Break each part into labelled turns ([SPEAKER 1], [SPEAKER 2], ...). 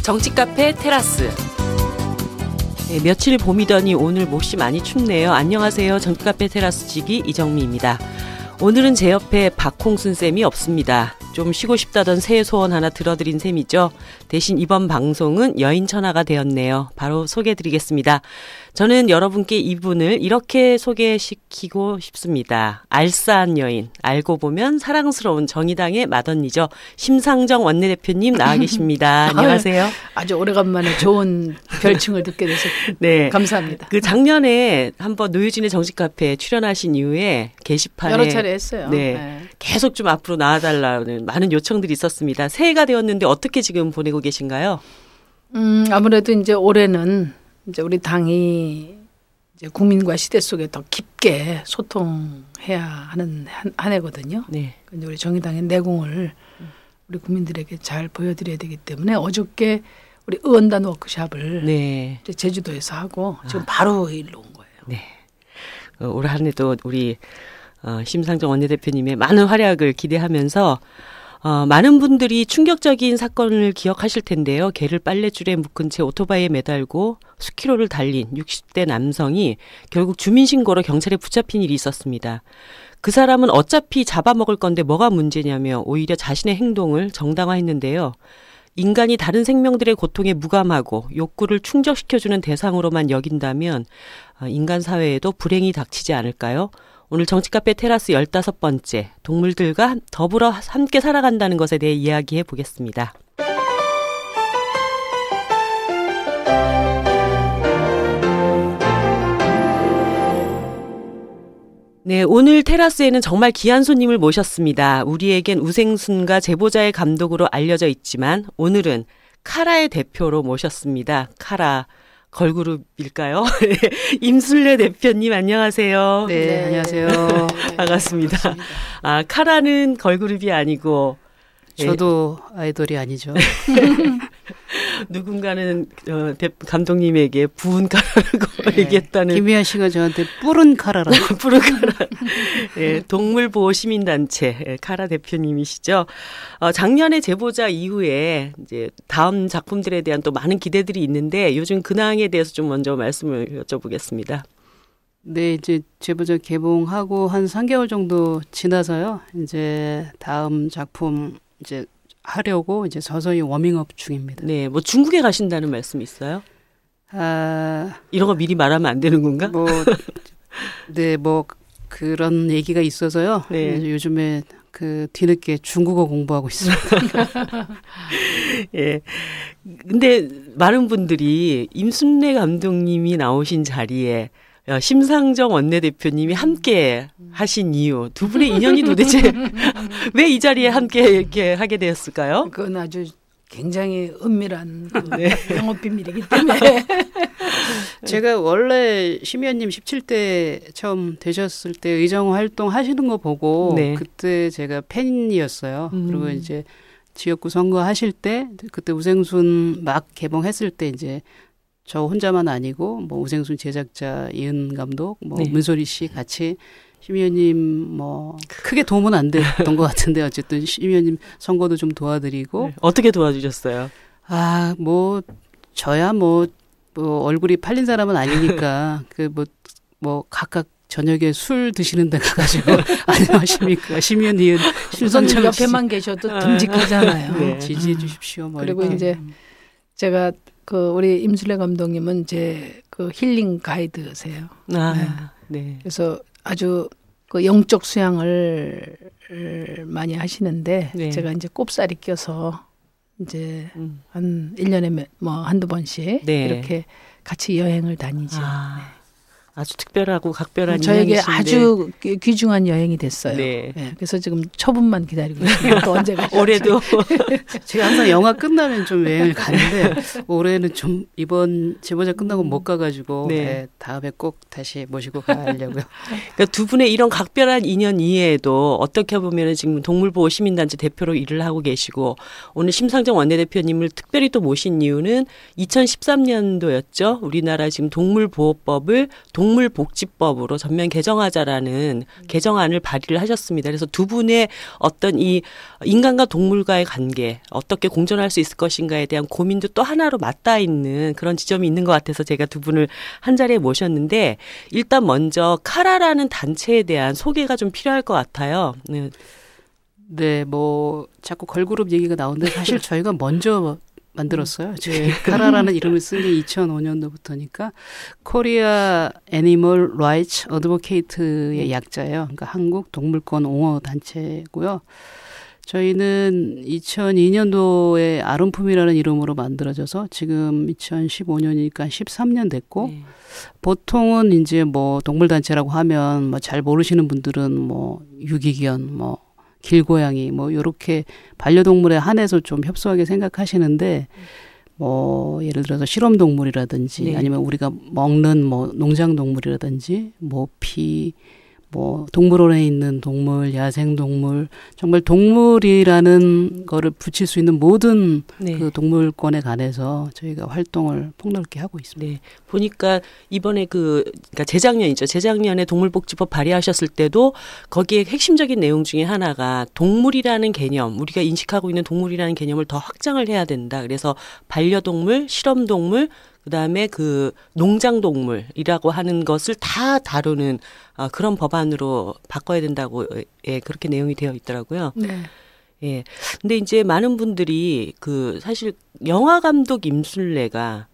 [SPEAKER 1] 정치 카페 테라스. 네, 며칠 봄이더니 오늘 몹시 많이 춥네요. 안녕하세요. 정치 카페 테라스 지기 이정미입니다. 오늘은 제 옆에 박홍순 쌤이 없습니다. 좀 쉬고 싶다던 새해 소원 하나 들어드린 셈이죠. 대신 이번 방송은 여인천하가 되었네요. 바로 소개해드리겠습니다. 저는 여러분께 이분을 이렇게 소개시키고 싶습니다. 알싸한 여인, 알고 보면 사랑스러운 정의당의 맏언니죠. 심상정 원내대표님 나와 계십니다. 안녕하세요.
[SPEAKER 2] 아주 오래간만에 좋은 별칭을 듣게 돼서 네. 감사합니다.
[SPEAKER 1] 그 작년에 한번 노유진의 정치카페에 출연하신 이후에 게시판에
[SPEAKER 2] 여러 차례 했어요.
[SPEAKER 1] 네. 계속 좀 앞으로 나와달라는 많은 요청들이 있었습니다. 새해가 되었는데 어떻게 지금 보내고 계신가요?
[SPEAKER 2] 아무래도 이제 올해는 이제 우리 당이 이제 국민과 시대 속에 더 깊게 소통해야 하는 한 해거든요. 네. 근데 우리 정의당의 내공을 우리 국민들에게 잘 보여드려야 되기 때문에 어저께 우리 의원단 워크숍을 네. 이제 제주도에서 하고 지금 바로 일로 온 거예요.
[SPEAKER 1] 네. 올 한 해도 우리 심상정 원내대표님의 많은 활약을 기대하면서 많은 분들이 충격적인 사건을 기억하실 텐데요. 개를 빨랫줄에 묶은 채 오토바이에 매달고 수키로를 달린 60대 남성이 결국 주민신고로 경찰에 붙잡힌 일이 있었습니다. 그 사람은 어차피 잡아먹을 건데 뭐가 문제냐며 오히려 자신의 행동을 정당화했는데요. 인간이 다른 생명들의 고통에 무감하고 욕구를 충족시켜주는 대상으로만 여긴다면 인간 사회에도 불행이 닥치지 않을까요? 오늘 정치카페 테라스 15번째 동물들과 더불어 함께 살아간다는 것에 대해 이야기해 보겠습니다. 네, 오늘 테라스에는 정말 귀한 손님을 모셨습니다. 우리에겐 우생순과 제보자의 감독으로 알려져 있지만 오늘은 카라의 대표로 모셨습니다. 카라. 걸그룹일까요? 임술래 대표님 안녕하세요.
[SPEAKER 3] 네, 안녕하세요.
[SPEAKER 1] 반갑습니다. 아, 카라는 걸그룹이 아니고
[SPEAKER 3] 저도 아이돌이 아니죠.
[SPEAKER 1] 누군가는 감독님에게 부은 카라라고 네. 얘기했다는.
[SPEAKER 3] 김희아 씨가 저한테 뿌른 카라라고.
[SPEAKER 1] 뿌른 카라. 네, 동물보호 시민단체 카라 대표님이시죠. 작년에 제보자 이후에 이제 다음 작품들에 대한 또 많은 기대들이 있는데 요즘 근황에 대해서 좀 먼저 말씀을 여쭤보겠습니다.
[SPEAKER 3] 네, 이제 제보자 개봉하고 한 3개월 정도 지나서요. 이제 다음 작품 이제 하려고 이제 서서히 워밍업 중입니다.
[SPEAKER 1] 네, 뭐 중국에 가신다는 말씀 있어요? 이런 거 미리 말하면 안 되는 건가?
[SPEAKER 3] 네, 뭐 그런 얘기가 있어서요. 네. 요즘에 그 뒤늦게 중국어 공부하고 있습니다.
[SPEAKER 1] 예. 근데 많은 분들이 임순례 감독님이 나오신 자리에 심상정 원내대표님이 함께 하신 이유, 두 분의 인연이 도대체 왜 이 자리에 함께 이렇게 하게 되었을까요?
[SPEAKER 2] 그건 아주 굉장히 은밀한 네. 영업 비밀이기 때문에.
[SPEAKER 3] 제가 원래 심 의원님 17대 처음 되셨을 때 의정 활동 하시는 거 보고 네. 그때 제가 팬이었어요. 그리고 이제 지역구 선거 하실 때 그때 우생순 막 개봉했을 때 이제 저 혼자만 아니고 뭐 우생순 제작자 이은 감독, 뭐 네. 문소리 씨 같이 심 의원님 뭐 크게 도움은 안 됐던 것 같은데 어쨌든 심 의원님 선거도 좀 도와드리고
[SPEAKER 1] 네. 어떻게 도와주셨어요?
[SPEAKER 3] 뭐 저야 뭐 얼굴이 팔린 사람은 아니니까 그 뭐 각각 저녁에 술 드시는 데 가가지고 안녕하십니까 심 의원님
[SPEAKER 2] 심상정 옆에만 계셔도 듬직하잖아요.
[SPEAKER 3] 네. 지지해 주십시오. 뭐
[SPEAKER 2] 그리고
[SPEAKER 3] 이렇게.
[SPEAKER 2] 이제 제가 그 우리 임술래 감독님은 제 그 힐링 가이드세요.
[SPEAKER 1] 네.
[SPEAKER 2] 그래서 아주 그 영적 수양을 많이 하시는데 네. 제가 이제 꼽살이 껴서 이제 한 1년에 뭐 한두 번씩 네. 이렇게 같이 여행을 다니죠.
[SPEAKER 1] 아주 특별하고 각별한
[SPEAKER 2] 저에게
[SPEAKER 1] 인연이신데.
[SPEAKER 2] 아주 귀중한 여행이 됐어요. 네. 네. 그래서 지금 처분만 기다리고 있습니다. 또 언제 가실지.
[SPEAKER 1] 올해도
[SPEAKER 3] 제가 항상 영화 끝나면 좀 여행을 가는데 올해는 좀 이번 제보자 끝나고 못 가가지고 네. 네, 다음에 꼭 다시 모시고 가려고요.
[SPEAKER 1] 그러니까 두 분의 이런 각별한 인연 이외에도 어떻게 보면 지금 동물보호 시민단체 대표로 일을 하고 계시고 오늘 심상정 원내대표님을 특별히 또 모신 이유는 2013년도였죠. 우리나라 지금 동물보호법을 동물복지법으로 전면 개정하자라는 개정안을 발의를 하셨습니다. 그래서 두 분의 어떤 이 인간과 동물과의 관계 어떻게 공존할 수 있을 것인가에 대한 고민도 또 하나로 맞닿아 있는 그런 지점이 있는 것 같아서 제가 두 분을 한 자리에 모셨는데 일단 먼저 카라라는 단체에 대한 소개가 좀 필요할 것 같아요.
[SPEAKER 3] 네, 뭐 자꾸 걸그룹 얘기가 나오는데 사실 저희가 먼저 만들었어요. 저희 카라라는 이름을 쓴 게 2005년도부터니까 코리아 애니멀 라이츠 어드보케이트의 약자예요. 그러니까 한국 동물권 옹호 단체고요. 저희는 2002년도에 아름품이라는 이름으로 만들어져서 지금 2015년이니까 13년 됐고 보통은 이제 뭐 동물단체라고 하면 뭐 잘 모르시는 분들은 뭐 유기견, 뭐 길고양이, 뭐 요렇게 반려동물에 한해서 좀 협소하게 생각하시는데 뭐 예를 들어서 실험동물이라든지 아니면 우리가 먹는 뭐 농장동물이라든지 모피, 뭐 동물원에 있는 동물, 야생동물, 정말 동물이라는 거를 붙일 수 있는 모든 그 동물권에 관해서 저희가 활동을 폭넓게 하고 있습니다.
[SPEAKER 1] 네. 보니까 이번에 그러니까 재작년이죠. 재작년에 동물복지법 발의하셨을 때도 거기에 핵심적인 내용 중에 하나가 동물이라는 개념, 우리가 인식하고 있는 동물이라는 개념을 더 확장을 해야 된다. 그래서 반려동물, 실험동물, 그다음에 그 농장동물이라고 하는 것을 다 다루는 그런 법안으로 바꿔야 된다고 그렇게 내용이 되어 있더라고요.
[SPEAKER 2] 네.
[SPEAKER 1] 예. 근데 이제 많은 분들이 사실 영화 감독 임순례가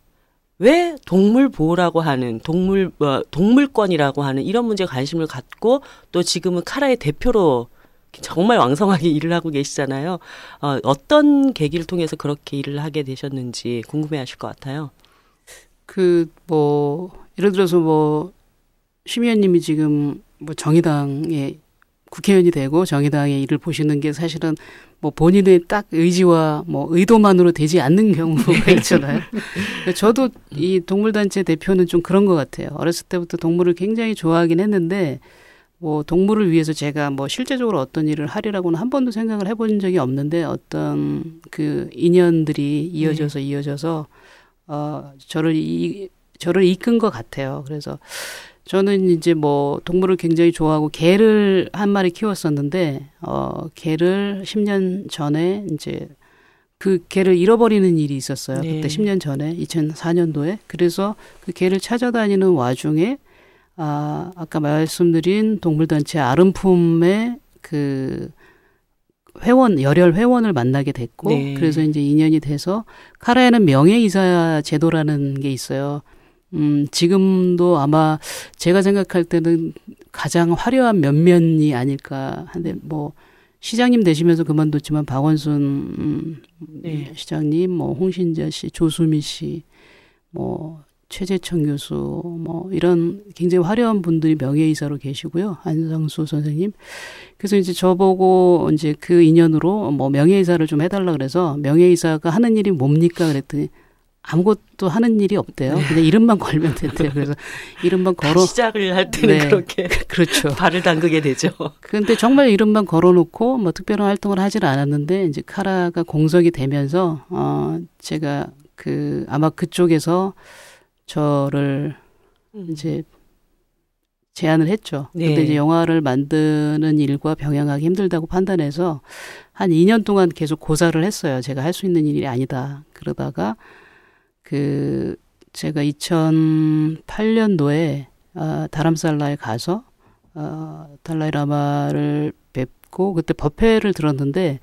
[SPEAKER 1] 왜 동물 보호라고 하는 동물권이라고 하는 이런 문제에 관심을 갖고 또 지금은 카라의 대표로 정말 왕성하게 일을 하고 계시잖아요. 어떤 계기를 통해서 그렇게 일을 하게 되셨는지 궁금해하실 것 같아요.
[SPEAKER 3] 예를 들어서 심 의원님이 지금 정의당의 국회의원이 되고 정의당의 일을 보시는 게 사실은 본인의 딱 의지와 의도만으로 되지 않는 경우가 있잖아요. 저도 이 동물단체 대표는 좀 그런 것 같아요. 어렸을 때부터 동물을 굉장히 좋아하긴 했는데 동물을 위해서 제가 실제적으로 어떤 일을 하리라고는 한 번도 생각을 해본 적이 없는데 어떤 그 인연들이 이어져서 저를 이끈 것 같아요. 그래서 저는 이제 동물을 굉장히 좋아하고 개를 한 마리 키웠었는데 개를 10년 전에 이제 그 개를 잃어버리는 일이 있었어요. 그때 10년 전에 2004년도에. 그래서 그 개를 찾아다니는 와중에 아까 말씀드린 동물단체 아름품의 그 열혈 회원을 만나게 됐고 그래서 이제 인연이 돼서 카라에는 명예이사 제도라는 게 있어요. 지금도 아마 제가 생각할 때는 가장 화려한 면면이 아닐까 하는데 시장님 되시면서 그만뒀지만 박원순 시장님, 홍신자 씨, 조수미 씨, 최재청 교수, 이런 굉장히 화려한 분들이 명예이사로 계시고요. 안상수 선생님. 그래서 이제 저보고 이제 그 인연으로 명예이사를 좀 해달라 그래서 명예이사가 하는 일이 뭡니까? 그랬더니 아무것도 하는 일이 없대요. 그냥 이름만 걸면 된대요. 그래서 이름만
[SPEAKER 1] 시작을 할 때는 그렇게
[SPEAKER 3] 그렇죠.
[SPEAKER 1] 발을 담그게 되죠.
[SPEAKER 3] 그런데 정말 이름만 걸어놓고 특별한 활동을 하질 않았는데 이제 카라가 공석이 되면서 제가 아마 그쪽에서 저를 이제 제안을 했죠. 근데 이제 영화를 만드는 일과 병행하기 힘들다고 판단해서 한 2년 동안 계속 고사를 했어요. 제가 할 수 있는 일이 아니다. 그러다가 제가 2008년도에 다람살라에 가서 달라이 라마를 뵙고 그때 법회를 들었는데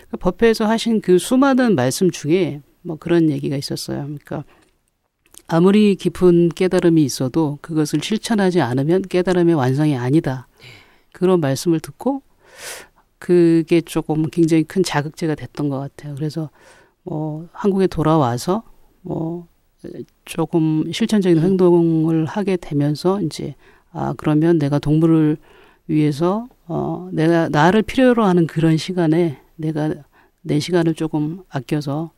[SPEAKER 3] 그 법회에서 하신 그 수많은 말씀 중에 그런 얘기가 있었어요. 그러니까 아무리 깊은 깨달음이 있어도 그것을 실천하지 않으면 깨달음의 완성이 아니다. 그런 말씀을 듣고 그게 조금 굉장히 큰 자극제가 됐던 것 같아요. 그래서 한국에 돌아와서 조금 실천적인 행동을 하게 되면서 이제 그러면 내가 동물을 위해서 내가 나를 필요로 하는 그런 시간에 내가 내 시간을 조금 아껴서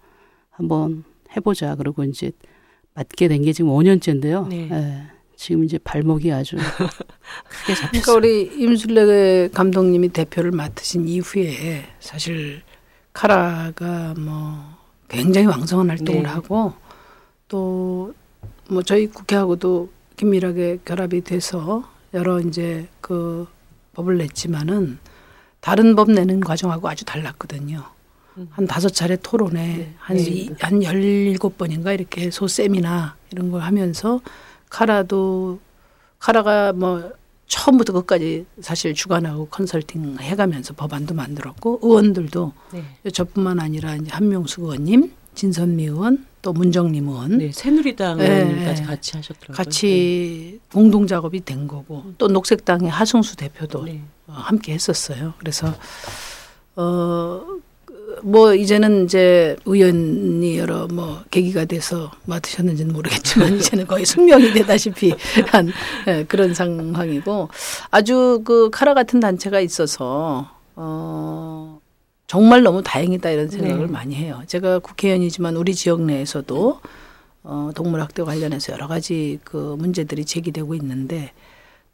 [SPEAKER 3] 한번 해보자. 그리고 이제 맡게 된 게 지금 5년째인데요. 지금 이제 발목이 아주 크게 잡혔어요.
[SPEAKER 2] 그러니까 우리 임순례 감독님이 대표를 맡으신 이후에 사실 카라가 굉장히 왕성한 활동을 하고 또 저희 국회하고도 긴밀하게 결합이 돼서 여러 이제 그 법을 냈지만은 다른 법 내는 과정하고 아주 달랐거든요. 한 5차례 토론에 한 17번인가 이렇게 소세미나 이런 걸 하면서 카라가 뭐 처음부터 끝까지 사실 주관하고 컨설팅 해가면서 법안도 만들었고 의원들도 저뿐만 아니라 이제 한명숙 의원님, 진선미 의원, 또 문정림 의원,
[SPEAKER 1] 새누리당 의원까지 같이 하셨더라고요.
[SPEAKER 2] 같이 공동 작업이 된 거고 또 녹색당의 하승수 대표도 함께 했었어요. 그래서 뭐 이제는 이제 의원이 여러 뭐 계기가 돼서 맡으셨는지는 모르겠지만 이제는 거의 숙명이 되다시피 한 그런 상황이고 아주 그 카라 같은 단체가 있어서 정말 너무 다행이다 이런 생각을 많이 해요. 제가 국회의원이지만 우리 지역 내에서도 동물학대 관련해서 여러 가지 그 문제들이 제기되고 있는데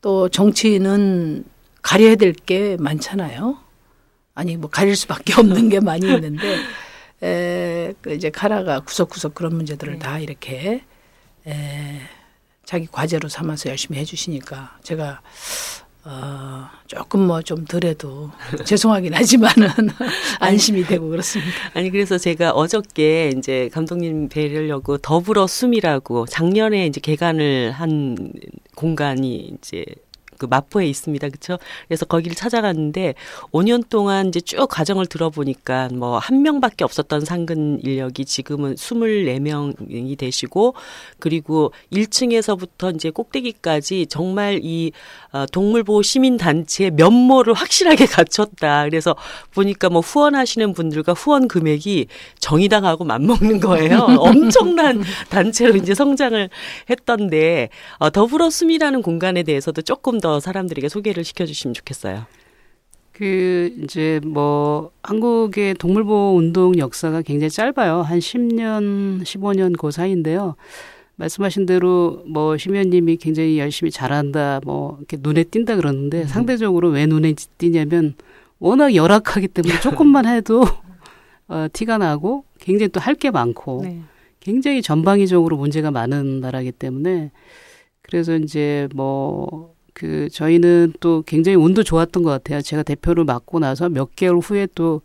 [SPEAKER 2] 또 정치인은 가려야 될 게 많잖아요. 아니 뭐 가릴 수밖에 없는 게 많이 있는데 그 이제 카라가 구석구석 그런 문제들을 다 이렇게 자기 과제로 삼아서 열심히 해주시니까 제가 조금 뭐 좀 덜해도 죄송하긴 하지만은 안심이 되고 그렇습니다.
[SPEAKER 1] 아니 그래서 제가 어저께 이제 감독님 뵈려고 더불어 숨이라고 작년에 이제 개관을 한 공간이 이제 그 마포에 있습니다. 그렇죠? 그래서 거기를 찾아갔는데 5년 동안 이제 쭉 과정을 들어보니까 뭐 한 명밖에 없었던 상근 인력이 지금은 24명이 되시고 그리고 1층에서부터 이제 꼭대기까지 정말 이 동물보호 시민단체의 면모를 확실하게 갖췄다. 그래서 보니까 뭐 후원하시는 분들과 후원 금액이 정의당하고 맞먹는 거예요. 엄청난 단체로 이제 성장을 했던데 더불어 숨이라는 공간에 대해서도 조금 더 사람들에게 소개를 시켜주시면 좋겠어요.
[SPEAKER 3] 그 이제 뭐 한국의 동물보호 운동 역사가 굉장히 짧아요. 한 10년, 15년 그 사이인데요. 말씀하신 대로 뭐 심 의원님이 굉장히 열심히 잘한다, 뭐 이렇게 눈에 띈다 그러는데 상대적으로 왜 눈에 띄냐면 워낙 열악하기 때문에 조금만 해도 티가 나고 굉장히 또 할 게 많고 굉장히 전방위적으로 문제가 많은 나라이기 때문에 그래서 이제 뭐 그 저희는 또 굉장히 운도 좋았던 것 같아요. 제가 대표를 맡고 나서 몇 개월 후에 또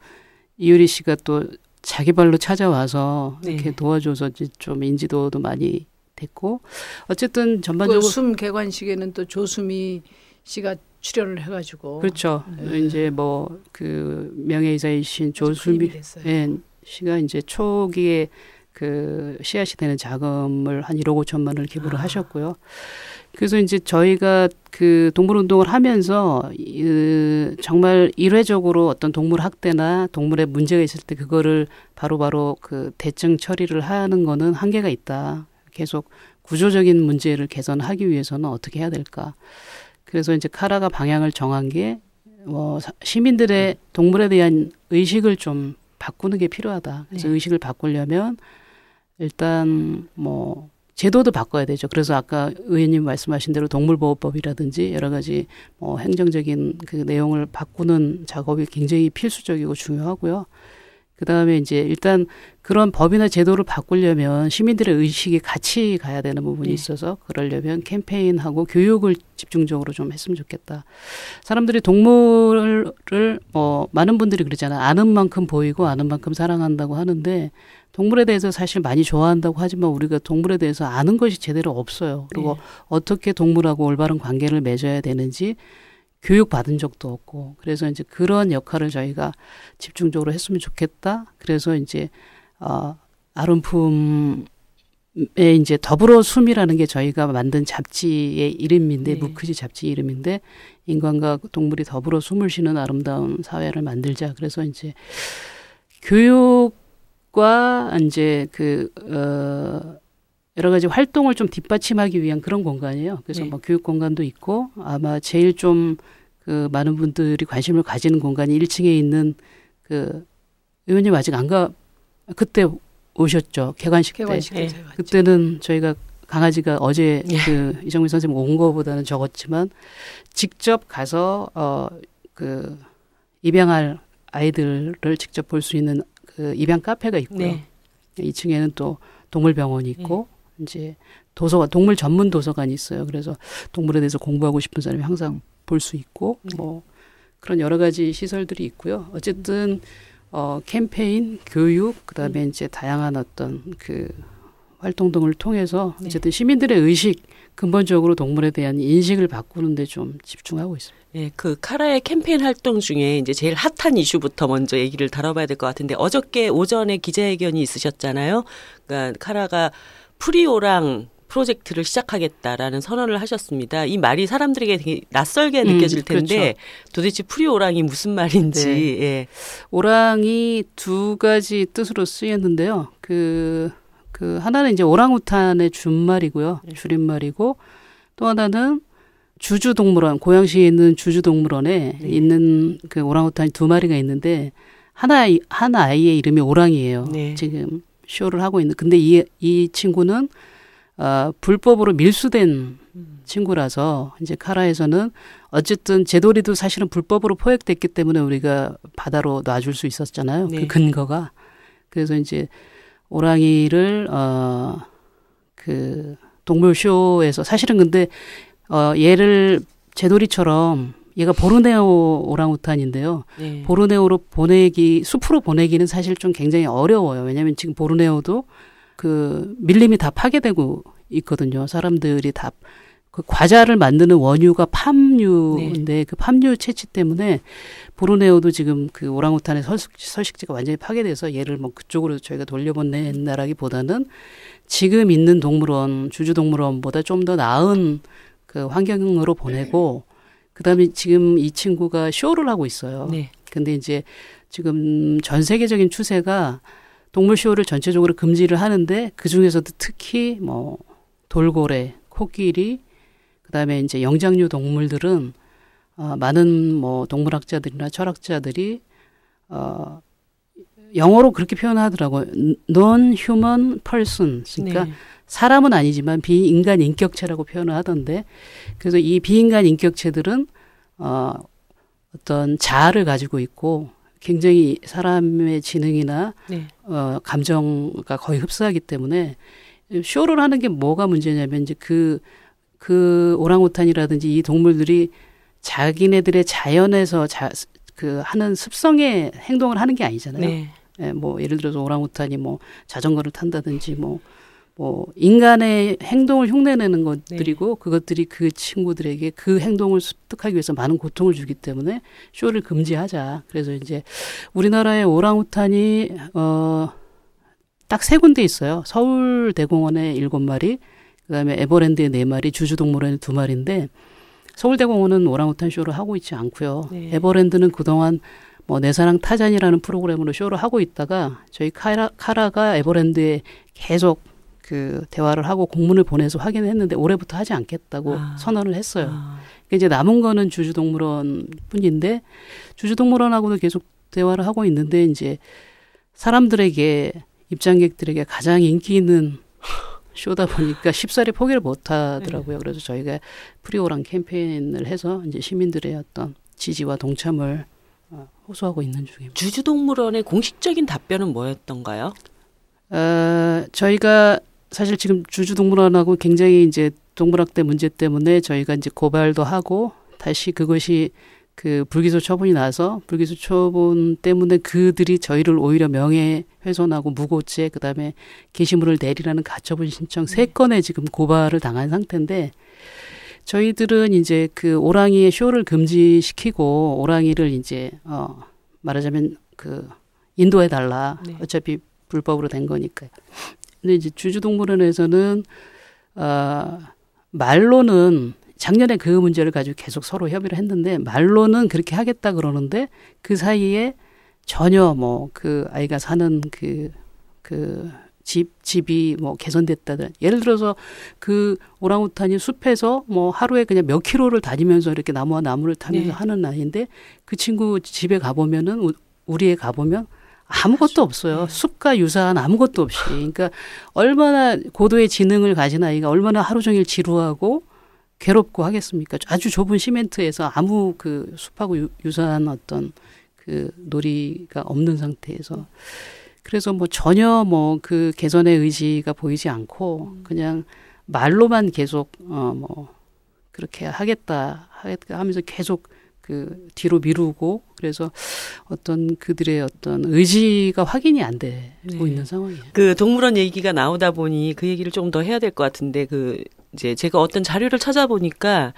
[SPEAKER 3] 이유리 씨가 또 자기 발로 찾아와서 이렇게 도와줘서 좀 인지도도 많이 됐고 어쨌든 전반적으로
[SPEAKER 2] 숨 개관식에는 또 조수미 씨가 출연을 해가지고
[SPEAKER 3] 그렇죠. 이제 뭐 그 명예이사이신 조수미 씨가 이제 초기에 그 씨앗이 되는 자금을 한 1억 5천만 원을 기부를 하셨고요. 그래서 이제 저희가 그 동물운동을 하면서 정말 일회적으로 어떤 동물 학대나 동물의 문제가 있을 때 그거를 바로바로 그 대증 처리를 하는 거는 한계가 있다. 계속 구조적인 문제를 개선하기 위해서는 어떻게 해야 될까. 그래서 이제 카라가 방향을 정한 게 뭐 시민들의 동물에 대한 의식을 좀 바꾸는 게 필요하다. 그래서 의식을 바꾸려면 일단 뭐 제도도 바꿔야 되죠. 그래서 아까 의원님 말씀하신 대로 동물보호법이라든지 여러 가지 뭐 행정적인 그 내용을 바꾸는 작업이 굉장히 필수적이고 중요하고요. 그다음에 이제 일단 그런 법이나 제도를 바꾸려면 시민들의 의식이 같이 가야 되는 부분이 있어서 그러려면 캠페인하고 교육을 집중적으로 좀 했으면 좋겠다. 사람들이 동물을 뭐 많은 분들이 그러잖아요. 아는 만큼 보이고 아는 만큼 사랑한다고 하는데 동물에 대해서 사실 많이 좋아한다고 하지만 우리가 동물에 대해서 아는 것이 제대로 없어요. 그리고 어떻게 동물하고 올바른 관계를 맺어야 되는지 교육받은 적도 없고 그래서 이제 그런 역할을 저희가 집중적으로 했으면 좋겠다. 그래서 이제 아름품에 이제 더불어 숨이라는 게 저희가 만든 잡지의 이름인데 무크지 잡지 이름인데 인간과 동물이 더불어 숨을 쉬는 아름다운 사회를 만들자. 그래서 이제 교육과 이제 그 여러 가지 활동을 좀 뒷받침하기 위한 그런 공간이에요. 그래서 뭐 교육 공간도 있고 아마 제일 좀 그 많은 분들이 관심을 가지는 공간이 1층에 있는 그 의원님 아직 안 그때 오셨죠. 개관식 때. 그때는 저희가 강아지가 어제 그 이정민 선생님 온 거보다는 적었지만 직접 가서 그 입양할 아이들을 직접 볼 수 있는 그 입양 카페가 있고요. 2층에는 또 동물병원이 있고 이제 도서관, 동물 전문 도서관이 있어요. 그래서 동물에 대해서 공부하고 싶은 사람이 항상 볼 수 있고 뭐 그런 여러 가지 시설들이 있고요. 어쨌든 캠페인, 교육, 그다음에 이제 다양한 어떤 그 활동 등을 통해서 어쨌든 시민들의 의식, 근본적으로 동물에 대한 인식을 바꾸는 데 좀 집중하고 있습니다.
[SPEAKER 1] 네, 그 카라의 캠페인 활동 중에 이제 제일 핫한 이슈부터 먼저 얘기를 다뤄봐야 될 것 같은데 어저께 오전에 기자회견이 있으셨잖아요. 그러니까 카라가 프리오랑 프로젝트를 시작하겠다라는 선언을 하셨습니다. 이 말이 사람들에게 되게 낯설게 느껴질 텐데 그렇죠. 도대체 프리오랑이 무슨 말인지. 네. 예.
[SPEAKER 3] 오랑이 두 가지 뜻으로 쓰였는데요. 그 하나는 이제 오랑우탄의 준말이고요. 줄임말이고 또 하나는 주주동물원, 고양시에 있는 주주동물원에 있는 그 오랑우탄이 두 마리가 있는데 한 아이의 이름이 오랑이에요. 네. 지금 쇼를 하고 있는. 근데 이 친구는 불법으로 밀수된 친구라서 이제 카라에서는 어쨌든 제도리도 사실은 불법으로 포획됐기 때문에 우리가 바다로 놔줄 수 있었잖아요. 네. 그 근거가. 그래서 이제 오랑이를 그 동물쇼에서 사실은 근데 얘를 제도리처럼 얘가 보르네오 오랑우탄인데요. 네. 보르네오로 숲으로 보내기는 사실 좀 굉장히 어려워요. 왜냐하면 지금 보르네오도 그 밀림이 다 파괴되고 있거든요. 사람들이 다 그 과자를 만드는 원유가 팜유인데 네. 그 팜유 채취 때문에 보르네오도 지금 그 오랑우탄의 서식지가 완전히 파괴돼서 얘를 뭐 그쪽으로 저희가 돌려보낸다라기보다는 지금 있는 동물원, 주주동물원보다 좀 더 나은 그 환경으로 보내고 그다음에 지금 이 친구가 쇼를 하고 있어요. 네. 근데 이제 지금 전 세계적인 추세가 동물 쇼를 전체적으로 금지를 하는데 그 중에서도 특히 뭐 돌고래, 코끼리, 그다음에 이제 영장류 동물들은 많은 뭐 동물학자들이나 철학자들이 영어로 그렇게 표현하더라고요. Non-human person. 그러니까 네. 사람은 아니지만 비인간 인격체라고 표현을 하던데 그래서 이 비인간 인격체들은 어떤 자아를 가지고 있고 굉장히 사람의 지능이나 네. 감정과 거의 흡사하기 때문에 쇼를 하는 게 뭐가 문제냐면 이제 그 오랑우탄이라든지 이 동물들이 자기네들의 자연에서 그 하는 습성의 행동을 하는 게 아니잖아요. 네. 예, 뭐 예를 들어서 오랑우탄이 뭐 자전거를 탄다든지 뭐 인간의 행동을 흉내내는 것들이고 네. 그것들이 그 친구들에게 그 행동을 습득하기 위해서 많은 고통을 주기 때문에 쇼를 금지하자. 그래서 이제 우리나라의 오랑우탄이 딱 3군데 있어요. 서울대공원에 7마리, 그다음에 에버랜드에 4마리, 주주동물원에 2마리인데 서울대공원은 오랑우탄 쇼를 하고 있지 않고요. 네. 에버랜드는 그동안 뭐 내 사랑 타잔이라는 프로그램으로 쇼를 하고 있다가 저희 카라가 에버랜드에 계속 그 대화를 하고 공문을 보내서 확인을 했는데 올해부터 하지 않겠다고 선언을 했어요. 그러니까 이제 남은 거는 주주동물원 뿐인데 주주동물원하고도 계속 대화를 하고 있는데 이제 사람들에게 입장객들에게 가장 인기 있는 쇼다 보니까 쉽사리 포기를 못 하더라고요. 그래서 저희가 프리오랑 캠페인을 해서 이제 시민들의 어떤 지지와 동참을 호소하고 있는 중입니다.
[SPEAKER 1] 주주동물원의 공식적인 답변은 뭐였던가요?
[SPEAKER 3] 저희가 사실 지금 주주동물원하고 굉장히 이제 동물학대 문제 때문에 저희가 이제 고발도 하고 다시 그것이 그 불기소 처분이 나서 불기소 처분 때문에 그들이 저희를 오히려 명예훼손하고 무고죄 그다음에 게시물을 내리라는 가처분 신청 3건에 지금 고발을 당한 상태인데 저희들은 이제 그 오랑이의 쇼를 금지시키고 오랑이를 이제 말하자면 그 인도해 달라. 네. 어차피 불법으로 된 거니까요. 근데 이제 주주동물원에서는 말로는 작년에 그 문제를 가지고 계속 서로 협의를 했는데 말로는 그렇게 하겠다 그러는데 그 사이에 전혀 뭐 그 아이가 사는 집이 뭐 개선됐다든 예를 들어서 그 오랑우탄이 숲에서 뭐 하루에 그냥 몇 킬로를 다니면서 이렇게 나무와 나무를 타면서 네. 하는 아이인데 그 친구 집에 가보면은 우리에 가보면 아무것도 없어요. 숲과 유사한 아무것도 없이. 그러니까 얼마나 고도의 지능을 가진 아이가 얼마나 하루 종일 지루하고 괴롭고 하겠습니까? 아주 좁은 시멘트에서 아무 그 숲하고 유사한 어떤 그 놀이가 없는 상태에서. 그래서 뭐 전혀 뭐 그 개선의 의지가 보이지 않고 그냥 말로만 계속 뭐 그렇게 하겠다 하면서 계속 그 뒤로 미루고 그래서 어떤 그들의 어떤 의지가 확인이 안 되고 있는 상황이에요.
[SPEAKER 1] 그 동물원 얘기가 나오다 보니 그 얘기를 좀 더 해야 될 것 같은데 그 이제 제가 어떤 자료를 찾아보니까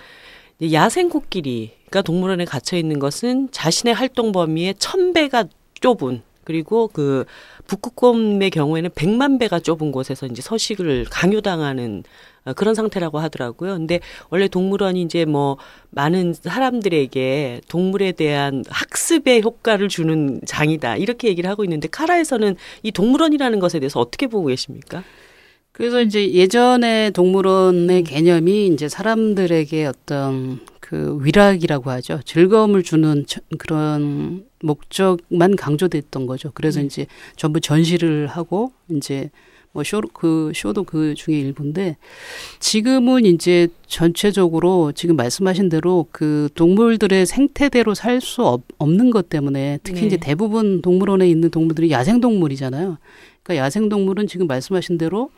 [SPEAKER 1] 야생 코끼리가 동물원에 갇혀 있는 것은 자신의 활동 범위의 1000배가 좁은 그리고 그 북극곰의 경우에는 100만 배가 좁은 곳에서 이제 서식을 강요당하는 그런 상태라고 하더라고요. 근데 원래 동물원이 이제 뭐 많은 사람들에게 동물에 대한 학습의 효과를 주는 장이다. 이렇게 얘기를 하고 있는데 카라에서는 이 동물원이라는 것에 대해서 어떻게 보고 계십니까?
[SPEAKER 3] 그래서 이제 예전에 동물원의 개념이 이제 사람들에게 어떤 그 위락이라고 하죠. 즐거움을 주는 그런 목적만 강조됐던 거죠. 그래서 이제 전부 전시를 하고 이제 뭐 쇼도 그 중에 일부인데 지금은 이제 전체적으로 지금 말씀하신 대로 그 동물들의 생태대로 살 수 없는 것 때문에 특히 이제 대부분 동물원에 있는 동물들이 야생동물이잖아요. 그러니까 야생동물은 지금 말씀하신 대로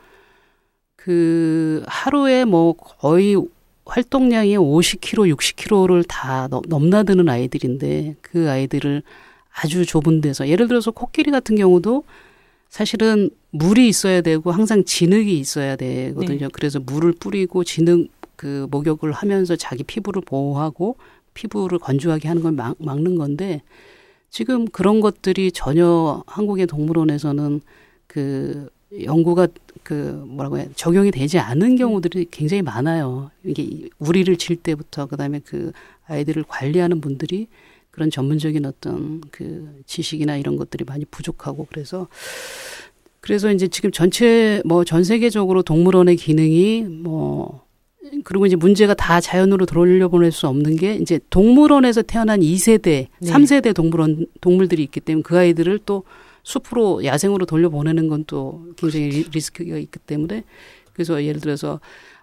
[SPEAKER 3] 그 하루에 뭐 거의 활동량이 50kg, 60kg를 다 넘나드는 아이들인데 그 아이들을 아주 좁은 데서 예를 들어서 코끼리 같은 경우도 사실은 물이 있어야 되고 항상 진흙이 있어야 되거든요. 네. 그래서 물을 뿌리고 진흙 그 목욕을 하면서 자기 피부를 보호하고 피부를 건조하게 하는 걸 막는 건데 지금 그런 것들이 전혀 한국의 동물원에서는 그 연구가 그 뭐라고 해 적용이 되지 않은 경우들이 굉장히 많아요. 이게 우리를 칠 때부터 그다음에 그 아이들을 관리하는 분들이 그런 전문적인 어떤 그 지식이나 이런 것들이 많이 부족하고 그래서 이제 지금 전체 뭐 전 세계적으로 동물원의 기능이 뭐 그리고 이제 문제가 다 자연으로 돌려보낼 수 없는 게 이제 동물원에서 태어난 2세대, 3세대 동물들이 있기 때문에 그 아이들을 또 숲으로 야생으로 돌려보내는 건 또 굉장히 리스크가 있기 때문에 그래서 예를 들어서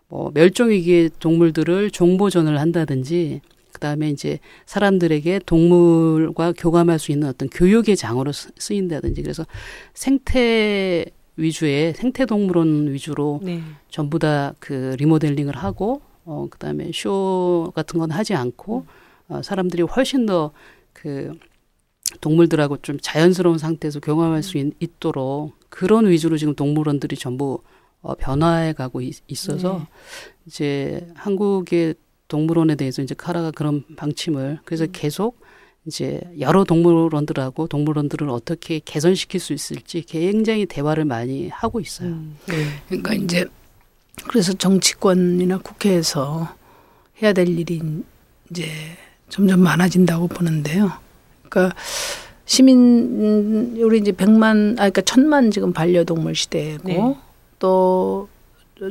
[SPEAKER 3] 뭐 멸종위기의 동물들을 종보존을 한다든지 그다음에 이제 사람들에게 동물과 교감할 수 있는 어떤 교육의 장으로 쓰인다든지 그래서 생태 위주의 생태동물원 위주로 전부 다 그 리모델링을 하고 그다음에 쇼 같은 건 하지 않고 사람들이 훨씬 더 그 동물들하고 좀 자연스러운 상태에서 경험할 수 있도록 그런 위주로 지금 동물원들이 전부 변화해 가고 있어서 이제 한국의 동물원에 대해서 이제 카라가 그런 방침을 그래서 계속 이제 여러 동물원들하고 동물원들을 어떻게 개선시킬 수 있을지 굉장히 대화를 많이 하고 있어요.
[SPEAKER 2] 그러니까 이제 그래서 정치권이나 국회에서 해야 될 일이 이제 점점 많아진다고 보는데요. 그러니까 시민 우리 이제 1000만 지금 반려동물 시대고 또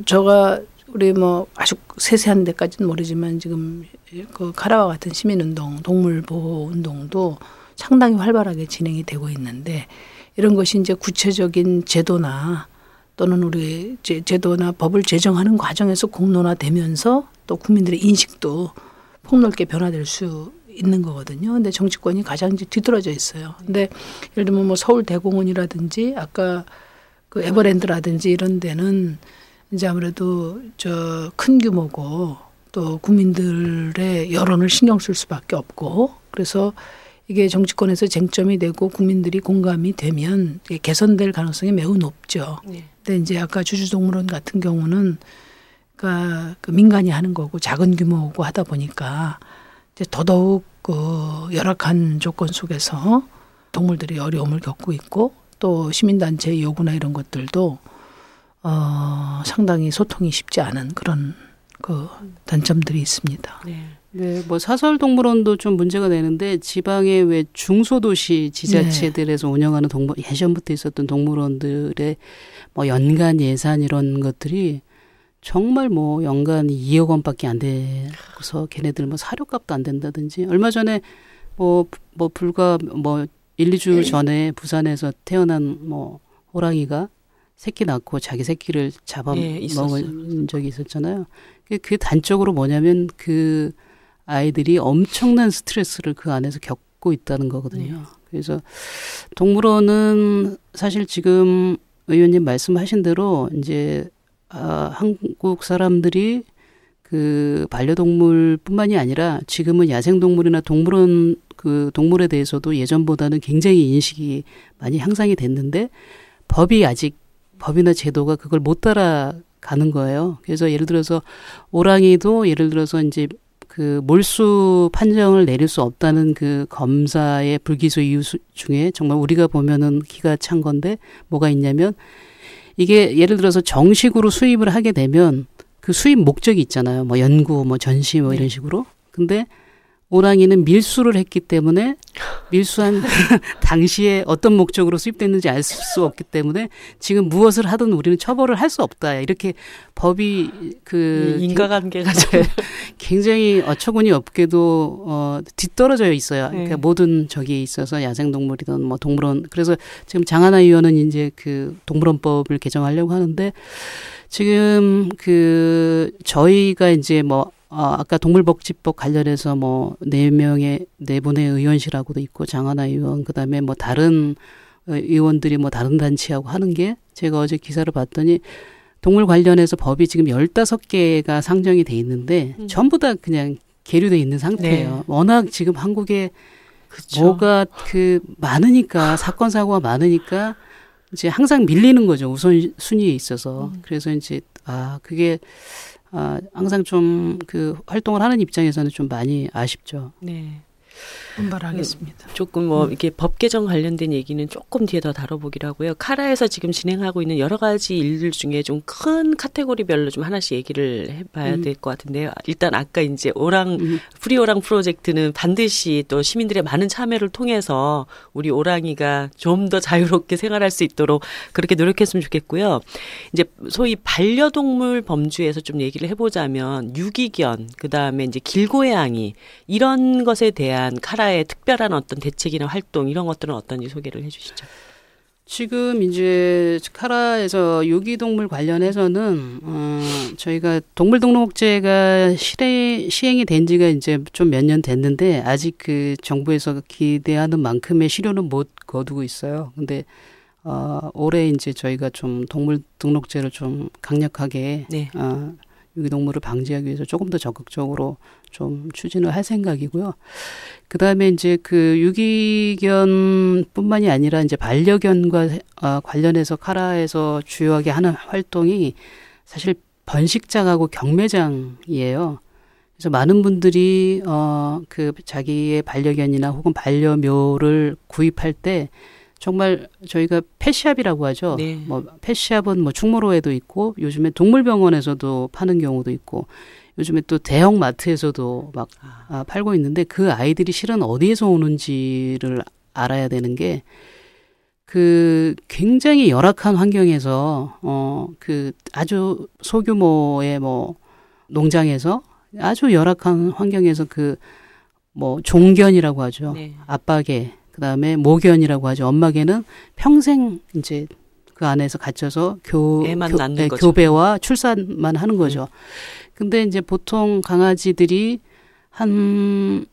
[SPEAKER 2] 저가 우리 뭐 아주 세세한 데까지는 모르지만 지금 그 카라와 같은 시민운동, 동물보호운동도 상당히 활발하게 진행이 되고 있는데 이런 것이 이제 구체적인 제도나 또는 우리 제도나 법을 제정하는 과정에서 공론화되면서 또 국민들의 인식도 폭넓게 변화될 수 있는 거거든요. 근데 정치권이 가장 이제 뒤떨어져 있어요. 근데 예를 들면 뭐 서울대공원이라든지 아까 그 에버랜드라든지 이런 데는 이제 아무래도 저 큰 규모고 또 국민들의 여론을 신경 쓸 수밖에 없고 그래서 이게 정치권에서 쟁점이 되고 국민들이 공감이 되면 이게 개선될 가능성이 매우 높죠. 근데 이제 아까 주주동물원 같은 경우는 그러니까 그 민간이 하는 거고 작은 규모고 하다 보니까 이제 더더욱 그 열악한 조건 속에서 동물들이 어려움을 겪고 있고 또 시민단체의 요구나 이런 것들도 상당히 소통이 쉽지 않은 그런 그 단점들이 있습니다.
[SPEAKER 3] 네, 뭐 사설동물원도 좀 문제가 되는데 지방의 왜 중소도시 지자체들에서 운영하는 예전부터 있었던 동물원들의 뭐 연간 예산 이런 것들이 정말 뭐 연간 2억 원밖에 안 돼서 걔네들 뭐 사료값도 안 된다든지 얼마 전에 뭐 불과 뭐 1, 2주 전에 부산에서 태어난 뭐 호랑이가 새끼 낳고 자기 새끼를 잡아먹은 적이 있었잖아요. 그 단적으로 뭐냐면 그 아이들이 엄청난 스트레스를 그 안에서 갖고 있다는 거거든요. 그래서 동물원은 사실 지금 의원님 말씀하신 대로 이제 한국 사람들이 그 반려동물뿐만이 아니라 지금은 야생동물이나 동물원 그 동물에 대해서도 예전보다는 굉장히 인식이 많이 향상이 됐는데 법이나 제도가 그걸 못 따라가는 거예요. 그래서 예를 들어서 오랑이도 예를 들어서 이제 그 몰수 판정을 내릴 수 없다는 그 검사의 불기소 이유 중에 정말 우리가 보면은 기가 찬 건데 뭐가 있냐면 이게 예를 들어서 정식으로 수입을 하게 되면 그 수입 목적이 있잖아요. 뭐 연구, 뭐 전시, 뭐 이런 식으로. 근데 오랑이는 밀수를 했기 때문에 밀수한 당시에 어떤 목적으로 수입됐는지 알 수 없기 때문에 지금 무엇을 하든 우리는 처벌을 할 수 없다. 이렇게 법이 그
[SPEAKER 1] 인과관계가
[SPEAKER 3] 굉장히 어처구니 없게도 뒤떨어져 있어요. 그러니까 모든 저기에 있어서 야생동물이든 뭐 동물원. 그래서 지금 장하나 의원은 이제 그 동물원법을 개정하려고 하는데 지금 그 저희가 이제 뭐 아까 동물복지법 관련해서 뭐 4분의 의원실하고도 있고 장하나 의원 그다음에 뭐 다른 의원들이 뭐 다른 단체하고 하는 게 제가 어제 기사를 봤더니 동물 관련해서 법이 지금 15개가 상정이 돼 있는데 전부 다 그냥 계류돼 있는 상태예요. 네. 워낙 지금 한국에 그쵸. 뭐가 그 많으니까 사건 사고가 많으니까 이제 항상 밀리는 거죠. 우선순위에 있어서. 그래서 이제 그게 항상 좀 그 활동을 하는 입장에서는 좀 많이 아쉽죠.
[SPEAKER 2] 네. 분발하겠습니다.
[SPEAKER 1] 조금 뭐 이게 법 개정 관련된 얘기는 조금 뒤에 더 다뤄보기로 하고요. 카라에서 지금 진행하고 있는 여러 가지 일들 중에 좀 큰 카테고리별로 좀 하나씩 얘기를 해봐야 될 것 같은데요. 일단 아까 이제 프리오랑 프로젝트는 반드시 또 시민들의 많은 참여를 통해서 우리 오랑이가 좀 더 자유롭게 생활할 수 있도록 그렇게 노력했으면 좋겠고요. 이제 소위 반려동물 범주에서 좀 얘기를 해보자면 유기견, 그 다음에 이제 길고양이 이런 것에 대한 카라의 특별한 어떤 대책이나 활동 이런 것들은 어떤지 소개를 해주시죠.
[SPEAKER 3] 지금 이제 카라에서 유기동물 관련해서는 저희가 동물등록제가 시행이 된 지가 이제 좀 몇 년 됐는데 아직 그 정부에서 기대하는 만큼의 실효는 못 거두고 있어요. 근데 올해 이제 저희가 좀 동물등록제를 좀 강력하게 유기동물을 방지하기 위해서 조금 더 적극적으로 좀 추진을 할 생각이고요. 그 다음에 이제 그 유기견뿐만이 아니라 이제 반려견과 관련해서 카라에서 주요하게 하는 활동이 사실 번식장하고 경매장이에요. 그래서 많은 분들이 그 자기의 반려견이나 혹은 반려묘를 구입할 때 정말 저희가 펫샵이라고 하죠. 네. 뭐 펫샵은 뭐 충무로에도 있고 요즘에 동물병원에서도 파는 경우도 있고 요즘에 또 대형 마트에서도 막 팔고 있는데 그 아이들이 실은 어디에서 오는지를 알아야 되는 게 그 굉장히 열악한 환경에서 그 아주 소규모의 뭐 농장에서 아주 열악한 환경에서 그 뭐 종견이라고 하죠. 네. 아빠개 그다음에 모견이라고 하죠. 엄마개는 평생 이제 그 안에서 갇혀서 교배와 출산만 하는 거죠. 근데 이제 보통 강아지들이 한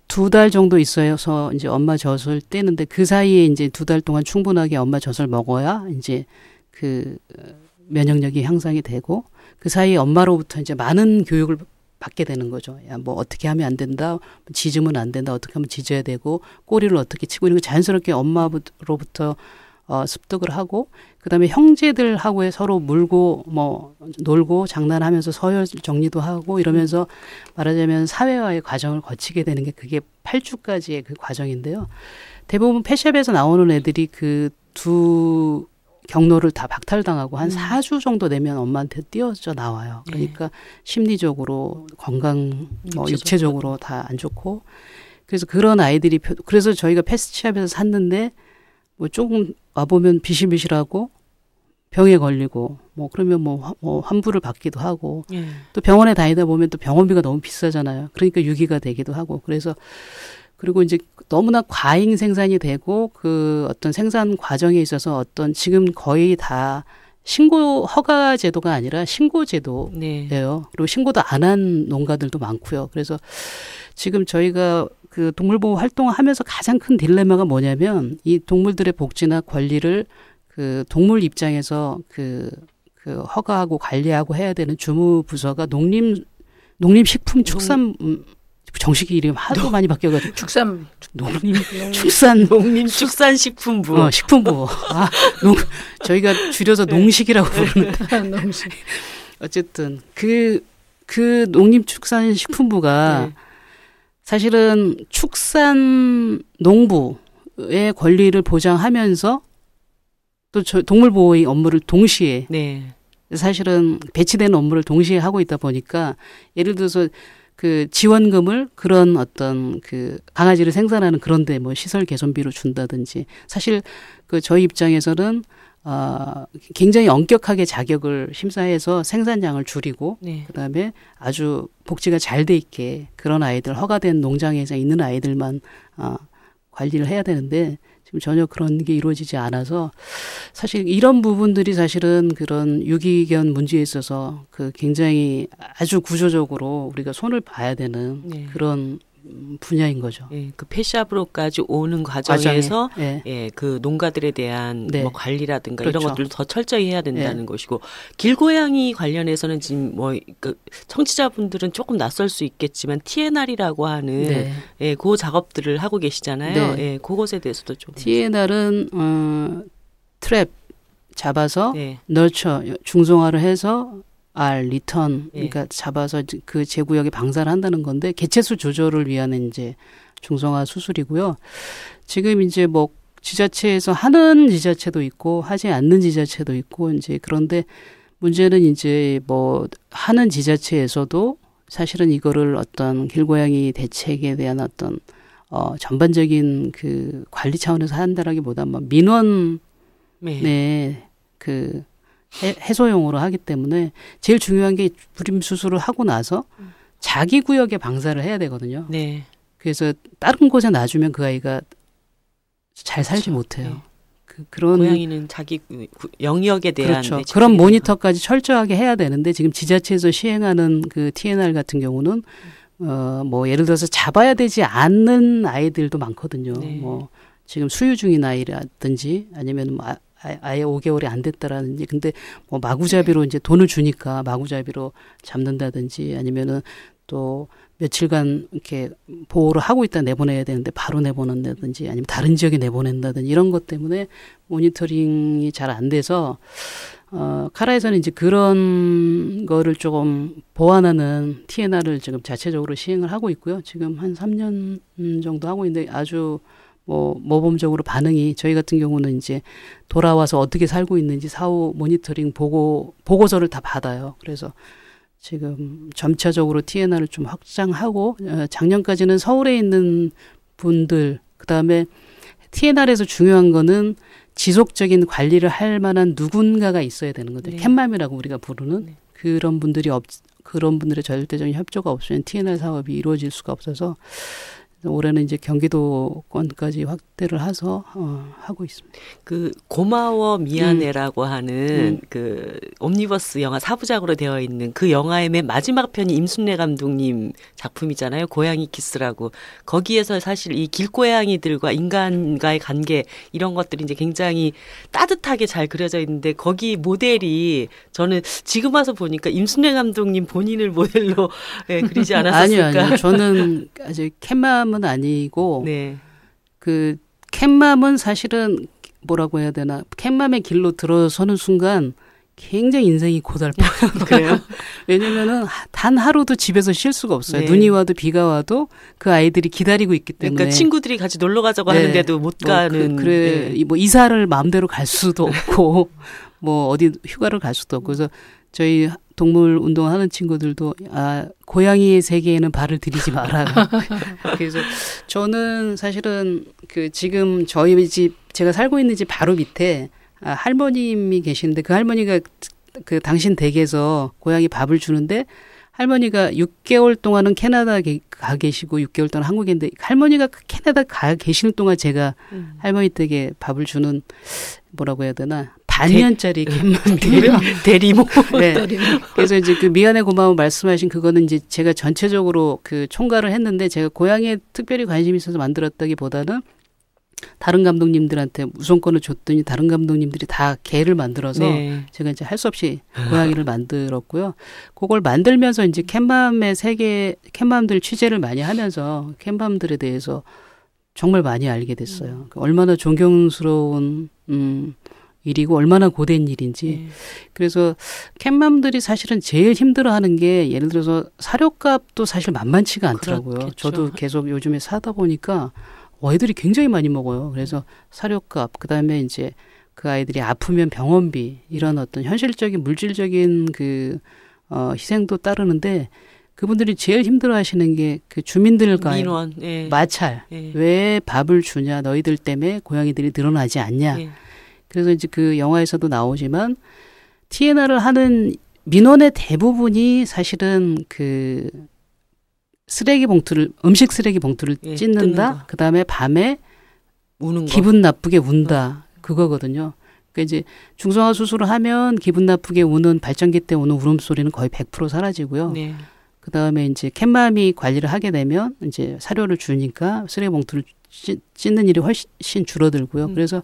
[SPEAKER 3] 2달 정도 있어서 이제 엄마 젖을 떼는데 그 사이에 이제 2달 동안 충분하게 엄마 젖을 먹어야 이제 그 면역력이 향상이 되고 그 사이에 엄마로부터 이제 많은 교육을 받게 되는 거죠. 야, 뭐 어떻게 하면 안 된다, 짖으면 안 된다, 어떻게 하면 짖어야 되고 꼬리를 어떻게 치고 이런 거 자연스럽게 엄마로부터 습득을 하고 그다음에 형제들하고 서로 물고 뭐 놀고 장난하면서 서열 정리도 하고 이러면서 말하자면 사회화의 과정을 거치게 되는 게 그게 8주까지의 그 과정인데요. 대부분 펫샵에서 나오는 애들이 그 두 경로를 다 박탈당하고 한 4주 정도 되면 엄마한테 띄어져 나와요. 그러니까 심리적으로 건강 뭐 육체적으로 다 안 좋고 그래서 그런 아이들이 그래서 저희가 펫샵에서 샀는데 뭐 조금 와보면 비실비실하고 병에 걸리고 뭐 그러면 뭐 환부를 받기도 하고 또 병원에 다니다 보면 또 병원비가 너무 비싸잖아요. 그러니까 유기가 되기도 하고 그래서 그리고 이제 너무나 과잉 생산이 되고 그 어떤 생산 과정에 있어서 어떤 지금 거의 다 신고 허가 제도가 아니라 신고 제도예요. 그리고 신고도 안 한 농가들도 많고요. 그래서 지금 저희가 그 동물보호 활동을 하면서 가장 큰 딜레마가 뭐냐면 이 동물들의 복지나 관리를 그 동물 입장에서 그 허가하고 관리하고 해야 되는 주무 부서가 농림식품 축산 정식 이름 하도 많이 바뀌어가지고
[SPEAKER 1] 농림축산식품부
[SPEAKER 3] 식품부 저희가 줄여서 농식이라고 부르는데 농식. 어쨌든 그 농림축산식품부가 네. 사실은 축산 농부의 권리를 보장하면서 또 동물보호의 업무를 동시에
[SPEAKER 1] 네.
[SPEAKER 3] 사실은 배치되는 업무를 동시에 하고 있다 보니까 예를 들어서 그 지원금을 그런 어떤 그 강아지를 생산하는 그런데 뭐 시설 개선비로 준다든지 사실 그 저희 입장에서는 굉장히 엄격하게 자격을 심사해서 생산량을 줄이고
[SPEAKER 1] 네.
[SPEAKER 3] 그다음에 아주 복지가 잘 돼 있게 그런 아이들 허가된 농장에서 있는 아이들만 관리를 해야 되는데 지금 전혀 그런 게 이루어지지 않아서 사실 이런 부분들이 사실은 그런 유기견 문제에 있어서 그 굉장히 아주 구조적으로 우리가 손을 봐야 되는
[SPEAKER 1] 네.
[SPEAKER 3] 그런 분야인 거죠.
[SPEAKER 1] 예, 그 펫샵으로까지 오는 과정에서 그 농가들에 대한
[SPEAKER 3] 네.
[SPEAKER 1] 뭐 관리라든가
[SPEAKER 3] 그렇죠.
[SPEAKER 1] 이런 것들을 더 철저히 해야 된다는
[SPEAKER 3] 네.
[SPEAKER 1] 것이고 길고양이 관련해서는 지금 뭐 그 청취자분들은 조금 낯설 수 있겠지만 TNR이라고 하는
[SPEAKER 3] 네.
[SPEAKER 1] 예, 그 작업들을 하고 계시잖아요.
[SPEAKER 3] 네.
[SPEAKER 1] 예, 그것에 대해서도 좀
[SPEAKER 3] TNR은 트랩 잡아서
[SPEAKER 1] 네.
[SPEAKER 3] 너처 중성화를 해서 리턴 그러니까 잡아서 그 제구역에 방사를 한다는 건데 개체수 조절을 위한 이제 중성화 수술이고요. 지금 이제 뭐 지자체에서 하는 지자체도 있고 하지 않는 지자체도 있고 이제 그런데 문제는 이제 뭐 하는 지자체에서도 사실은 이거를 어떤 길고양이 대책에 대한 어떤 전반적인 그 관리 차원에서 한다라기보다 뭐 민원 그 해소용으로 하기 때문에 제일 중요한 게 불임 수술을 하고 나서 자기 구역에 방사를 해야 되거든요.
[SPEAKER 1] 네.
[SPEAKER 3] 그래서 다른 곳에 놔주면 그 아이가 잘 살지 그렇죠. 못해요.
[SPEAKER 1] 네.
[SPEAKER 3] 그런
[SPEAKER 1] 고양이는 자기 영역에 대한
[SPEAKER 3] 그렇죠. 그런 모니터까지 철저하게 해야 되는데 지금 지자체에서 시행하는 그 TNR 같은 경우는 뭐 예를 들어서 잡아야 되지 않는 아이들도 많거든요.
[SPEAKER 1] 네.
[SPEAKER 3] 뭐 지금 수유 중인 아이라든지 아니면 뭐 아예 5개월이 안 됐다라든지 근데 뭐 마구잡이로 이제 돈을 주니까 마구잡이로 잡는다든지 아니면은 또 며칠간 이렇게 보호를 하고 있다 내보내야 되는데 바로 내보낸다든지 아니면 다른 지역에 내보낸다든지 이런 것 때문에 모니터링이 잘 안 돼서 카라에서는 이제 그런 거를 조금 보완하는 TNR을 지금 자체적으로 시행을 하고 있고요. 지금 한 3년 정도 하고 있는데 아주 모범적으로 반응이 저희 같은 경우는 이제 돌아와서 어떻게 살고 있는지 사후 모니터링 보고서를 다 받아요. 그래서 지금 점차적으로 TNR을 좀 확장하고 작년까지는 서울에 있는 분들 그다음에 TNR에서 중요한 거는 지속적인 관리를 할 만한 누군가가 있어야 되는 거죠. 네. 캣맘이라고 우리가 부르는 네. 그런 분들의 절대적인 협조가 없으면 TNR 사업이 이루어질 수가 없어서 올해는 이제 경기도권까지 확대를 해서 하고 있습니다.
[SPEAKER 1] 그 고마워 미안해라고 하는 그 옴니버스 영화 4부작으로 되어 있는 그 영화의 맨 마지막 편이 임순례 감독님 작품이잖아요. 고양이 키스라고. 거기에서 사실 이 길고양이들과 인간과의 관계 이런 것들이 이제 굉장히 따뜻하게 잘 그려져 있는데 거기 모델이 저는 지금 와서 보니까 임순례 감독님 본인을 모델로 그리지 않았을까?
[SPEAKER 3] 아니요. 저는 아직 캣맘 은 아니고
[SPEAKER 1] 네.
[SPEAKER 3] 그 캣맘은 사실은 뭐라고 해야 되나 캣맘의 길로 들어서는 순간 굉장히 인생이 고달파요.
[SPEAKER 1] 그래요?
[SPEAKER 3] 왜냐면은 단 하루도 집에서 쉴 수가 없어요.
[SPEAKER 1] 네.
[SPEAKER 3] 눈이 와도 비가 와도 그 아이들이 기다리고 있기 때문에.
[SPEAKER 1] 그러니까 친구들이 같이 놀러 가자고 하는데도 못 가는.
[SPEAKER 3] 뭐 이사를 마음대로 갈 수도 없고 뭐 어디 휴가를 갈 수도 없고 그래서 저희 동물 운동하는 친구들도 고양이의 세계에는 발을 들이지 마라. 그래서 저는 사실은 그 지금 저희 집 제가 살고 있는 집 바로 밑에 할머님이 계시는데 그 할머니가 그 당신 댁에서 고양이 밥을 주는데 할머니가 6개월 동안은 캐나다 가 계시고 6개월 동안 한국인데 할머니가 캐나다 가 계시는 동안 제가 할머니 댁에 밥을 주는 뭐라고 해야 되나 반년짜리 캣맘이에요.
[SPEAKER 1] 대리모.
[SPEAKER 3] 네. 그래서 이제 그 미안해 고마워 말씀하신 그거는 이제 제가 전체적으로 그 총괄을 했는데 제가 고양이에 특별히 관심이 있어서 만들었다기보다는 다른 감독님들한테 우선권을 줬더니 다른 감독님들이 다 개를 만들어서 네. 제가 이제 할 수 없이 고양이를 만들었고요. 그걸 만들면서 이제 캣맘의 세계 캣맘들 취재를 많이 하면서 캣맘들에 대해서 정말 많이 알게 됐어요. 얼마나 존경스러운 일이고 얼마나 고된 일인지. 그래서 캣맘들이 사실은 제일 힘들어하는 게 예를 들어서 사료값도 사실 만만치가 않더라고요. 그렇겠죠. 저도 계속 요즘에 사다 보니까 애들이 굉장히 많이 먹어요. 그래서 사료값, 그다음에 이제 그 아이들이 아프면 병원비 이런 어떤 현실적인 물질적인 그 희생도 따르는데 그분들이 제일 힘들어하시는 게 그 주민들과의
[SPEAKER 1] 민원, 예.
[SPEAKER 3] 마찰. 예. 왜 밥을 주냐? 너희들 때문에 고양이들이 늘어나지 않냐? 예. 그래서 이제 그 영화에서도 나오지만 TNR을 하는 민원의 대부분이 사실은 그 음식 쓰레기 봉투를 예, 찢는다. 그 다음에 밤에 우는 기분 나쁘게 운다. 그거거든요. 그러니까 이제 중성화 수술을 하면 기분 나쁘게 우는 발전기 때 우는 울음소리는 거의 100% 사라지고요. 네. 그 다음에 이제 캣맘이 관리를 하게 되면 이제 사료를 주니까 쓰레기 봉투를 찢는 일이 훨씬 줄어들고요. 그래서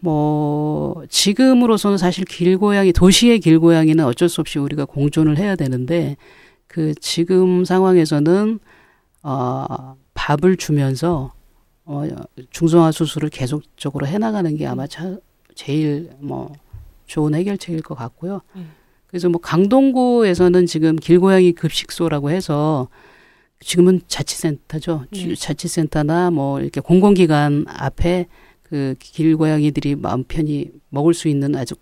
[SPEAKER 3] 뭐 지금으로서는 사실 길고양이, 도시의 길고양이는 어쩔 수 없이 우리가 공존을 해야 되는데 그 지금 상황에서는 밥을 주면서 중성화 수술을 계속적으로 해나가는 게 아마 제일 뭐 좋은 해결책일 것 같고요. 그래서 뭐 강동구에서는 지금 길고양이 급식소라고 해서 지금은 자치센터죠. 자치센터나 뭐 이렇게 공공기관 앞에 그 길고양이들이 마음 편히 먹을 수 있는 아주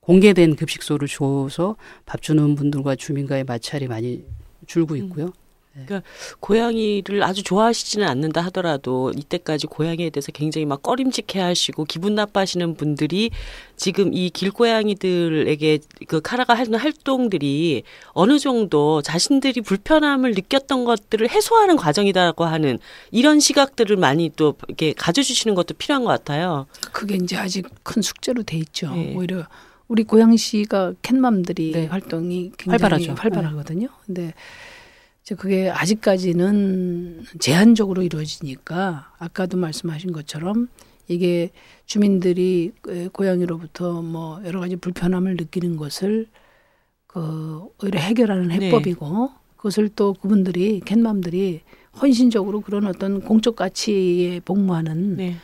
[SPEAKER 3] 공개된 급식소를 줘서 밥 주는 분들과 주민과의 마찰이 많이 줄고 있고요.
[SPEAKER 1] 그러니까 고양이를 아주 좋아하시지는 않는다 하더라도 이때까지 고양이에 대해서 굉장히 막 꺼림직해하시고 기분 나빠하시는 분들이 지금 이 길고양이들에게 그 카라가 하는 활동들이 어느 정도 자신들이 불편함을 느꼈던 것들을 해소하는 과정이라고 하는 이런 시각들을 많이 또 이렇게 가져주시는 것도 필요한 것 같아요.
[SPEAKER 2] 그게 이제 아직 큰 숙제로 돼 있죠. 네. 오히려 우리 고양시가 캣맘들이
[SPEAKER 3] 네.
[SPEAKER 2] 활동이 굉장히 활발하거든요. 근데 그게 아직까지는 제한적으로 이루어지니까 아까도 말씀하신 것처럼 이게 주민들이 고양이로부터 뭐 여러 가지 불편함을 느끼는 것을 오히려 해결하는 해법이고 네. 그것을 또 그분들이 캣맘들이 헌신적으로 그런 어떤 공적 가치에 복무하는 네.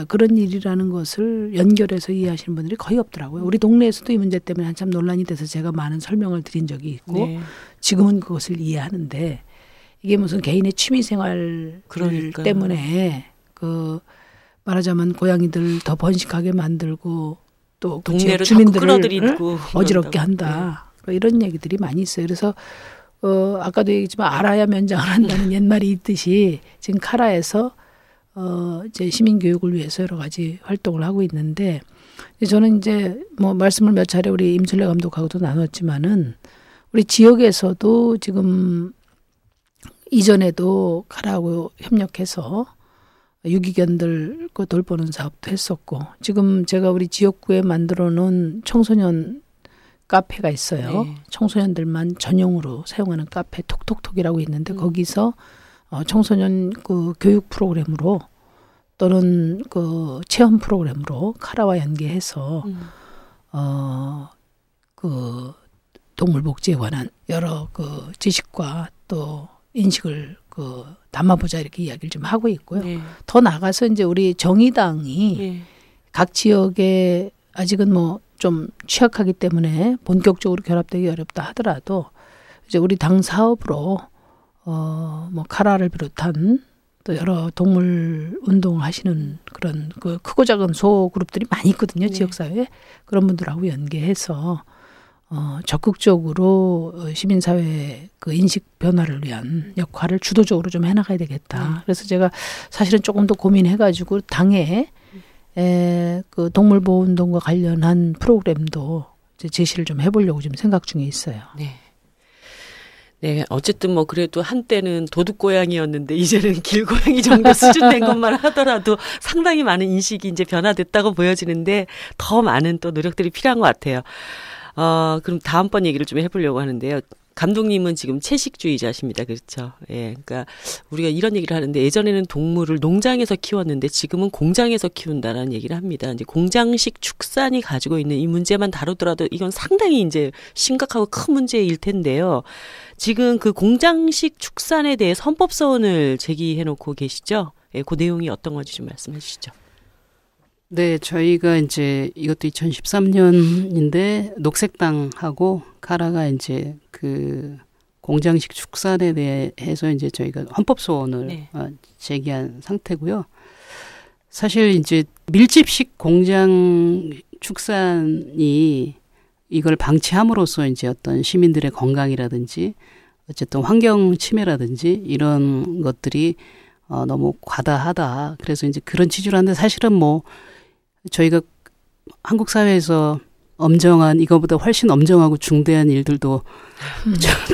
[SPEAKER 2] 그런 일이라는 것을 연결해서 이해하시는 분들이 거의 없더라고요. 우리 동네에서도 이 문제 때문에 한참 논란이 돼서 제가 많은 설명을 드린 적이 있고 네. 지금은 그것을 이해하는데 이게 무슨 개인의 취미생활 때문에 말하자면 고양이들 더 번식하게 만들고 또
[SPEAKER 1] 동네를
[SPEAKER 2] 주민들을 어지럽게 한다. 네. 이런 얘기들이 많이 있어요. 그래서 아까도 얘기했지만 알아야 면장을 한다는 옛말이 있듯이 지금 카라에서 이제 시민 교육을 위해서 여러 가지 활동을 하고 있는데 저는 이제 뭐 말씀을 몇 차례 우리 임철래 감독하고도 나눴지만은 우리 지역에서도 지금 이전에도 카라하고 협력해서 유기견들 그 돌보는 사업도 했었고 지금 제가 우리 지역구에 만들어 놓은 청소년 카페가 있어요. 네. 청소년들만 전용으로 사용하는 카페 톡톡톡이라고 있는데 거기서 청소년 그 교육 프로그램으로 또는 그 체험 프로그램으로 카라와 연계해서 그 동물 복지에 관한 여러 그 지식과 또 인식을 담아보자 이렇게 이야기를 좀 하고 있고요. 네. 더 나가서 이제 우리 정의당이 네. 각 지역에 아직은 뭐 좀 취약하기 때문에 본격적으로 결합되기 어렵다 하더라도 이제 우리 당 사업으로 뭐 카라를 비롯한 또 여러 동물 운동을 하시는 그런 그 크고 작은 소 그룹들이 많이 있거든요. 네. 지역사회에. 그런 분들하고 연계해서 적극적으로 시민사회 그 인식 변화를 위한 역할을 주도적으로 좀 해나가야 되겠다. 그래서 제가 사실은 조금 더 고민해가지고 당에 그 동물보호운동과 관련한 프로그램도 이제 제시를 좀 해보려고 지금 생각 중에 있어요.
[SPEAKER 1] 네. 네, 어쨌든 뭐 그래도 한때는 도둑고양이였는데 이제는 길고양이 정도 수준 된 것만 하더라도 상당히 많은 인식이 이제 변화됐다고 보여지는데 더 많은 또 노력들이 필요한 것 같아요. 그럼 다음번 얘기를 좀 해보려고 하는데요. 감독님은 지금 채식주의자십니다. 그렇죠? 예. 그러니까 우리가 이런 얘기를 하는데 예전에는 동물을 농장에서 키웠는데 지금은 공장에서 키운다라는 얘기를 합니다. 이제 공장식 축산이 가지고 있는 이 문제만 다루더라도 이건 상당히 이제 심각하고 큰 문제일 텐데요. 지금 그 공장식 축산에 대해 헌법소원을 제기해 놓고 계시죠? 예, 그 내용이 어떤 건지 좀 말씀해 주시죠.
[SPEAKER 3] 네, 저희가 이제 이것도 2013년인데 녹색당하고 카라가 이제 그 공장식 축산에 대해서 이제 저희가 헌법소원을 네. 제기한 상태고요. 사실 이제 밀집식 공장 축산이 이걸 방치함으로써 이제 어떤 시민들의 건강이라든지 어쨌든 환경 침해라든지 이런 것들이 너무 과다하다. 그래서 이제 그런 취지로 하는데 사실은 뭐 저희가 한국 사회에서 엄정한 이거보다 훨씬 엄정하고 중대한 일들도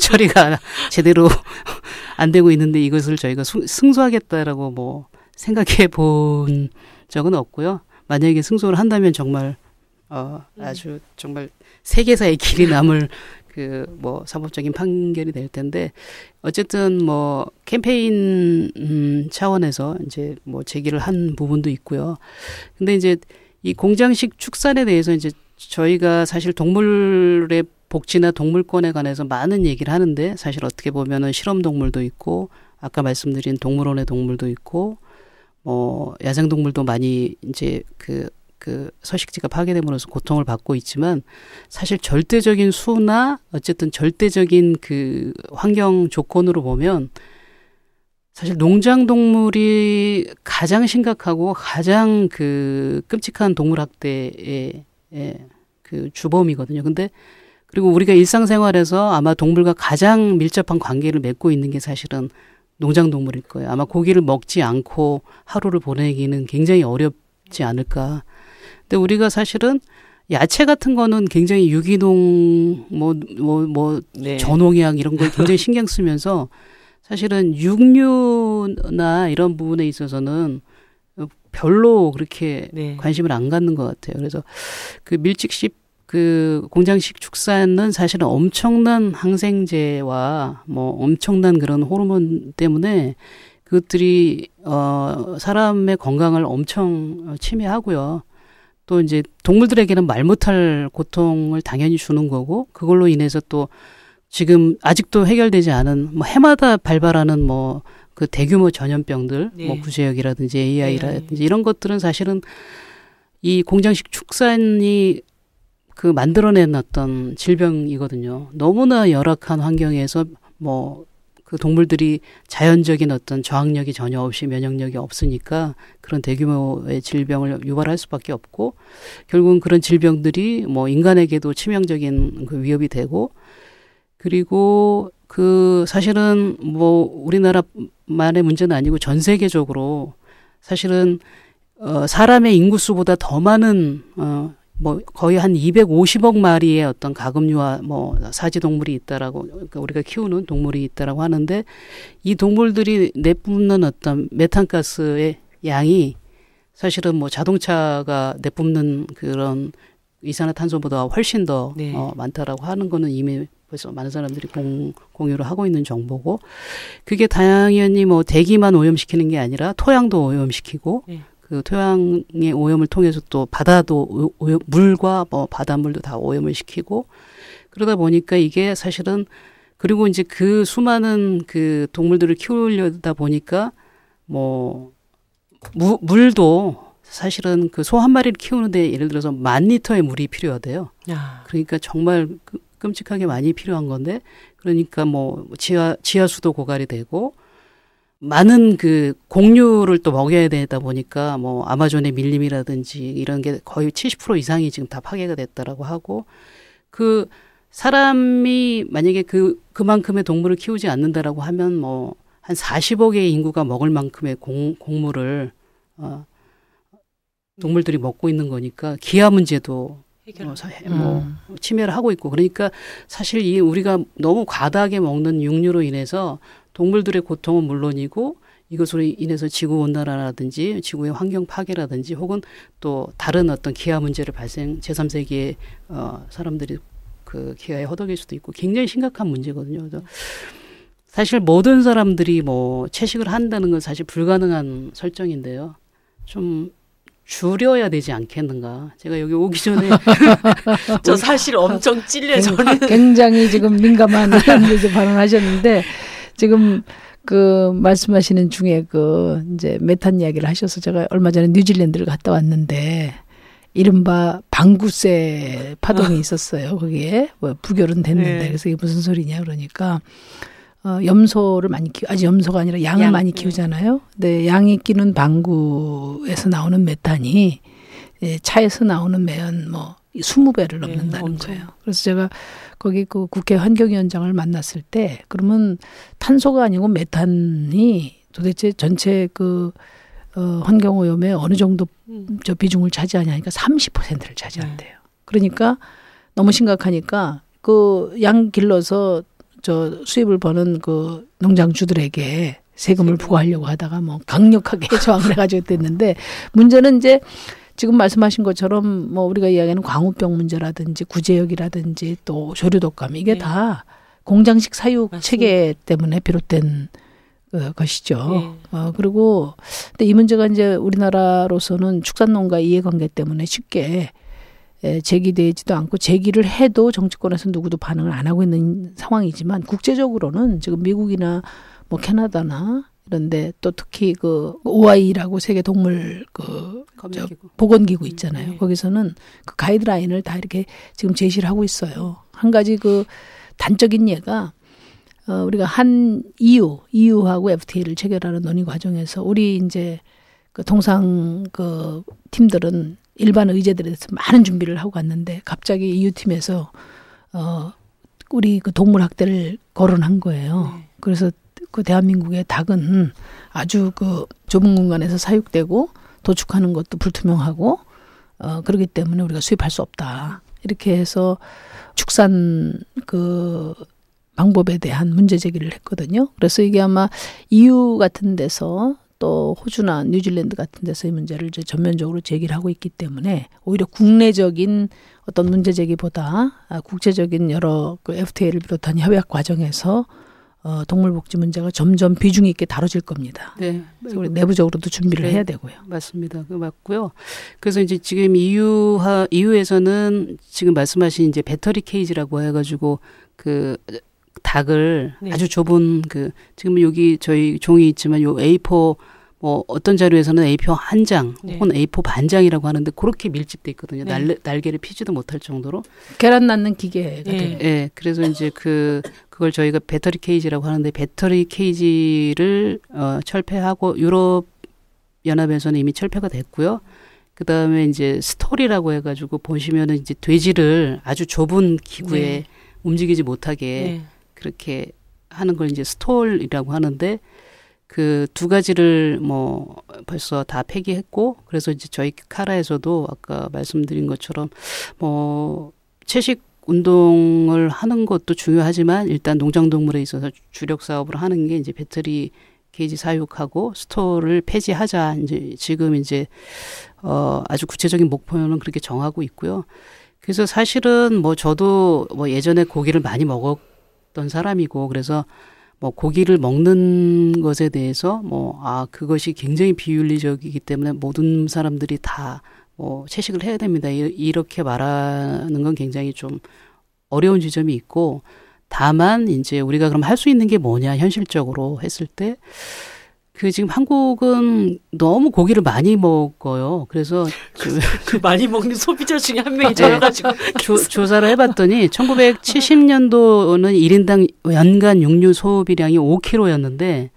[SPEAKER 3] 처리가 제대로 안 되고 있는데 이것을 저희가 승소하겠다라고 뭐 생각해 본 적은 없고요. 만약에 승소를 한다면 정말 아주 정말 세계사의 길이 남을 그 뭐 사법적인 판결이 될 텐데 어쨌든 뭐 캠페인 차원에서 이제 뭐 제기를 한 부분도 있고요. 근데 이제 이 공장식 축산에 대해서 이제 저희가 사실 동물의 복지나 동물권에 관해서 많은 얘기를 하는데 사실 어떻게 보면은 실험 동물도 있고 아까 말씀드린 동물원의 동물도 있고 뭐 야생 동물도 많이 이제 그 서식지가 파괴됨으로써 고통을 받고 있지만 사실 절대적인 수나 어쨌든 절대적인 그 환경 조건으로 보면 사실 농장 동물이 가장 심각하고 가장 그 끔찍한 동물 학대의 그 주범이거든요. 근데 그리고 우리가 일상생활에서 아마 동물과 가장 밀접한 관계를 맺고 있는 게 사실은 농장 동물일 거예요. 아마 고기를 먹지 않고 하루를 보내기는 굉장히 어렵지 않을까. 근데 우리가 사실은 야채 같은 거는 굉장히 유기농
[SPEAKER 1] 네.
[SPEAKER 3] 전농약 이런 걸 굉장히 신경 쓰면서 사실은 육류나 이런 부분에 있어서는 별로 그렇게
[SPEAKER 1] 네.
[SPEAKER 3] 관심을 안 갖는 것 같아요. 그래서 그 밀집식 그 공장식 축산은 사실은 엄청난 항생제와 뭐 엄청난 그런 호르몬 때문에 그것들이 사람의 건강을 엄청 침해하고요. 또 이제 동물들에게는 말 못할 고통을 당연히 주는 거고 그걸로 인해서 또 지금 아직도 해결되지 않은 뭐 해마다 발발하는 뭐 그 대규모 전염병들
[SPEAKER 1] 네.
[SPEAKER 3] 뭐 구제역이라든지 AI라든지 이런 것들은 사실은 이 공장식 축산이 그 만들어낸 어떤 질병이거든요. 너무나 열악한 환경에서 뭐 그 동물들이 자연적인 어떤 저항력이 전혀 없이 면역력이 없으니까 그런 대규모의 질병을 유발할 수밖에 없고 결국은 그런 질병들이 뭐 인간에게도 치명적인 그 위협이 되고 그리고 그 사실은 뭐 우리나라만의 문제는 아니고 전 세계적으로 사실은 사람의 인구수보다 더 많은 뭐 거의 한 250억 마리의 어떤 가금류와 뭐 사지동물이 있다라고 그러니까 우리가 키우는 동물이 있다라고 하는데 이 동물들이 내뿜는 어떤 메탄가스의 양이 사실은 뭐 자동차가 내뿜는 그런 이산화탄소보다 훨씬 더
[SPEAKER 1] 네.
[SPEAKER 3] 많다라고 하는 거는 이미 벌써 많은 사람들이 공유를 하고 있는 정보고 그게 당연히 뭐 대기만 오염시키는 게 아니라 토양도 오염시키고
[SPEAKER 1] 네.
[SPEAKER 3] 그 토양의 오염을 통해서 또 바다도 오염, 물과 뭐 바닷물도 다 오염을 시키고 그러다 보니까 이게 사실은 그리고 이제 그 수많은 그 동물들을 키우려다 보니까 뭐 물도 사실은 그 소 한 마리를 키우는데 예를 들어서 10,000리터의 물이 필요하대요. 그러니까 정말 끔찍하게 많이 필요한 건데 그러니까 뭐 지하수도 고갈이 되고 많은 그 곡류를 또 먹여야 되다 보니까 뭐 아마존의 밀림이라든지 이런 게 거의 70% 이상이 지금 다 파괴가 됐다라고 하고 그 사람이 만약에 그만큼의 동물을 키우지 않는다라고 하면 뭐 한 40억의 인구가 먹을 만큼의 곡물을 동물들이 먹고 있는 거니까 기아 문제도 침해를 하고 있고 그러니까 사실 우리가 너무 과다하게 먹는 육류로 인해서 동물들의 고통은 물론이고 이것으로 인해서 지구온난화라든지 지구의 환경 파괴라든지 혹은 또 다른 어떤 기아 문제를 제3세계의 사람들이 그 기아에 허덕일 수도 있고 굉장히 심각한 문제거든요. 그래서 사실 모든 사람들이 채식을 한다는 건 사실 불가능한 설정인데요. 좀 줄여야 되지 않겠는가. 제가 여기 오기 전에
[SPEAKER 1] 저 사실 엄청 찔려 저는
[SPEAKER 2] 굉장히 지금 민감한 데서 발언하셨는데 지금 그 말씀하시는 중에 이제 메탄 이야기를 하셔서 제가 얼마 전에 뉴질랜드를 갔다 왔는데 이른바 방구세 파동이 있었어요. 거기에 불결은 됐는데 네. 그래서 이게 무슨 소리냐 그러니까 염소를 많이 아직 염소가 아니라 양을 많이 키우잖아요. 근데 양이 끼는 방구에서 나오는 메탄이 차에서 나오는 매연 20배를 넘는다는 거예요. 그래서 제가 거기 그 국회 환경위원장을 만났을 때 그러면 탄소가 아니고 메탄이 도대체 전체 환경오염에 어느 정도 저 비중을 차지하냐니까 30%를 차지한대요. 그러니까 너무 심각하니까 양 길러서 저 수입을 버는 그 농장주들에게 세금을 부과하려고 하다가 강력하게 저항을 해가지고 됐는데 문제는 이제 지금 말씀하신 것처럼 우리가 이야기하는 광우병 문제라든지 구제역이라든지 또 조류독감 이게 다 공장식 사육 맞습니다. 체계 때문에 비롯된 것이죠. 그리고 근데 이 문제가 이제 우리나라로서는 축산농가 이해관계 때문에 쉽게 제기되지도 않고 제기를 해도 정치권에서 누구도 반응을 안 하고 있는 상황이지만 국제적으로는 지금 미국이나 캐나다나 이런데 또 특히 OIE라고 세계 동물 보건기구 있잖아요. 거기서는 그 가이드라인을 다 이렇게 지금 제시를 하고 있어요. 한 가지 단적인 예가 우리가 EU하고 FTA를 체결하는 논의 과정에서 우리 이제 통상 팀들은 일반 의제들에 대해서 많은 준비를 하고 갔는데 갑자기 EU 팀에서 우리 동물 학대를 거론한 거예요. 그래서 대한민국의 닭은 아주 좁은 공간에서 사육되고 도축하는 것도 불투명하고 그렇기 때문에 우리가 수입할 수 없다. 이렇게 해서 축산 방법에 대한 문제 제기를 했거든요. 그래서 이게 아마 EU 같은 데서 또 호주나 뉴질랜드 같은 데서 이 문제를 이제 전면적으로 제기를 하고 있기 때문에 오히려 국내적인 어떤 문제 제기보다 국제적인 여러 FTA를 비롯한 협약 과정에서 동물복지 문제가 점점 비중 있게 다뤄질 겁니다. 네. 그래서 우리 내부적으로도 준비를 해야 되고요.
[SPEAKER 3] 맞습니다. 맞고요. 그래서 이제 지금 EU에서는 지금 말씀하신 이제 배터리 케이지라고 해가지고 닭을 아주 좁은 지금 여기 저희 종이 있지만 요 A4 어떤 자료에서는 A4 한 장 혹은 A4 반장이라고 하는데 그렇게 밀집돼 있거든요. 날개를 피지도 못할 정도로.
[SPEAKER 2] 계란 낳는 기계 같은.
[SPEAKER 3] 네. 그래서 이제 그걸 저희가 배터리 케이지라고 하는데 배터리 케이지를 철폐하고 유럽 연합에서는 이미 철폐가 됐고요. 그다음에 이제 스톨이라고 해가지고 보시면은 이제 돼지를 아주 좁은 기구에 움직이지 못하게 그렇게 하는 걸 이제 스톨이라고 하는데 그 두 가지를 벌써 다 폐기했고 그래서 이제 저희 카라에서도 아까 말씀드린 것처럼 채식 운동을 하는 것도 중요하지만 일단 농장동물에 있어서 주력 사업을 하는 게 이제 배터리 케이지 사육하고 스톨을 폐지하자 이제 지금 이제 아주 구체적인 목표는 그렇게 정하고 있고요. 그래서 사실은 저도 예전에 고기를 많이 먹었던 사람이고 그래서 고기를 먹는 것에 대해서 그것이 굉장히 비윤리적이기 때문에 모든 사람들이 다 채식을 해야 됩니다. 이렇게 말하는 건 굉장히 좀 어려운 지점이 있고 다만 이제 우리가 그럼 할 수 있는 게 뭐냐 현실적으로 했을 때 지금 한국은 너무 고기를 많이 먹어요. 그래서
[SPEAKER 1] 많이 먹는 소비자 중에 한 명이 저여가지고
[SPEAKER 3] 조사를 해봤더니 1970년도는 1인당 연간 육류 소비량이 5kg였는데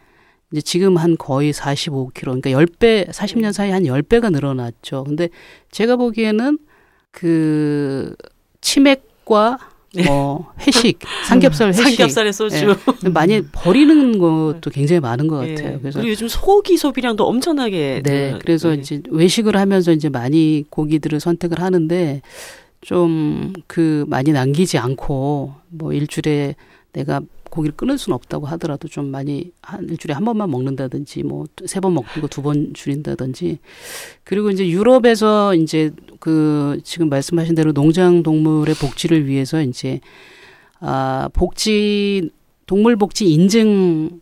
[SPEAKER 3] 이제 지금 한 거의 45kg. 그러니까 10배, 40년 사이에 한 10배가 늘어났죠. 근데 제가 보기에는 치맥과 회식, 삼겹살 회식.
[SPEAKER 1] 삼겹살에 소주.
[SPEAKER 3] 많이 버리는 것도 굉장히 많은 것 같아요. 그래서
[SPEAKER 1] 그리고 요즘 소고기 소비량도 엄청나게.
[SPEAKER 3] 그래서 이제 외식을 하면서 이제 많이 고기들을 선택을 하는데 좀 많이 남기지 않고 뭐 일주일에 내가 고기를 끊을 수는 없다고 하더라도 좀 많이 일주일에 한 번만 먹는다든지 뭐 3번 먹는 거 2번 줄인다든지. 그리고 이제 유럽에서 이제 지금 말씀하신 대로 농장 동물의 복지를 위해서 이제 동물 복지 인증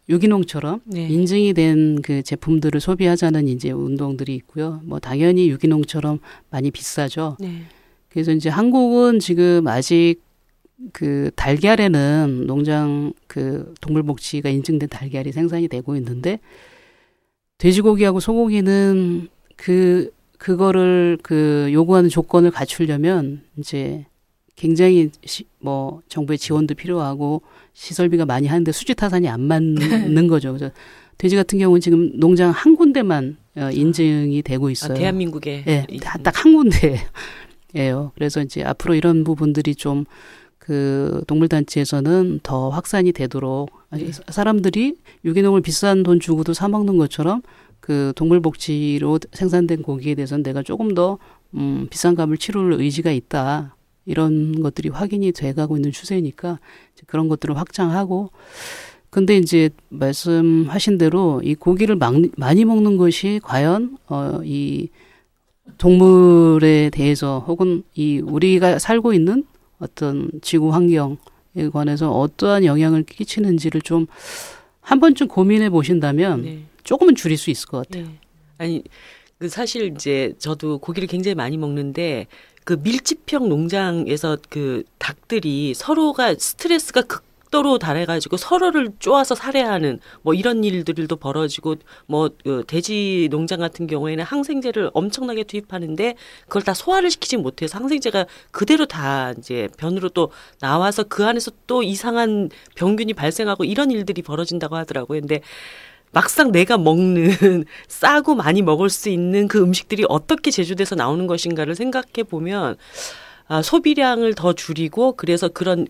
[SPEAKER 3] 유기농처럼 네. 인증이 된 그 제품들을 소비하자는 이제 운동들이 있고요. 뭐 당연히 유기농처럼 많이 비싸죠. 네. 그래서 이제 한국은 지금 아직 달걀에는 농장 동물 복지가 인증된 달걀이 생산이 되고 있는데 돼지고기하고 소고기는 그거를 요구하는 조건을 갖추려면 이제 굉장히 뭐 정부의 지원도 필요하고 시설비가 많이 하는데 수지타산이 안 맞는 거죠. 그래서 돼지 같은 경우는 지금 농장 한 군데만 인증이 되고 있어요.
[SPEAKER 1] 대한민국에
[SPEAKER 3] 네, 딱 한 군데예요. 그래서 이제 앞으로 이런 부분들이 좀 동물단체에서는 더 확산이 되도록 사람들이 유기농을 비싼 돈 주고도 사 먹는 것처럼 동물복지로 생산된 고기에 대해서는 내가 조금 더 비싼 값을 치를 의지가 있다. 이런 것들이 확인이 돼가고 있는 추세니까 그런 것들을 확장하고 근데 이제 말씀하신 대로 이 고기를 많이 먹는 것이 과연 이 동물에 대해서 혹은 이 우리가 살고 있는 어떤 지구 환경에 관해서 어떠한 영향을 끼치는지를 좀 한 번쯤 고민해 보신다면 네. 조금은 줄일 수 있을 것 같아요.
[SPEAKER 1] 네. 아니 사실 이제 저도 고기를 굉장히 많이 먹는데 밀집형 농장에서 닭들이 서로가 스트레스가 극도로 달해가지고 서로를 쪼아서 살해하는 뭐 이런 일들도 벌어지고 뭐 돼지 농장 같은 경우에는 항생제를 엄청나게 투입하는데 그걸 다 소화를 시키지 못해서 항생제가 그대로 다 이제 변으로 또 나와서 그 안에서 또 이상한 병균이 발생하고 이런 일들이 벌어진다고 하더라고요. 근데 막상 내가 먹는 싸고 많이 먹을 수 있는 그 음식들이 어떻게 제조돼서 나오는 것인가를 생각해 보면 소비량을 더 줄이고 그래서 그런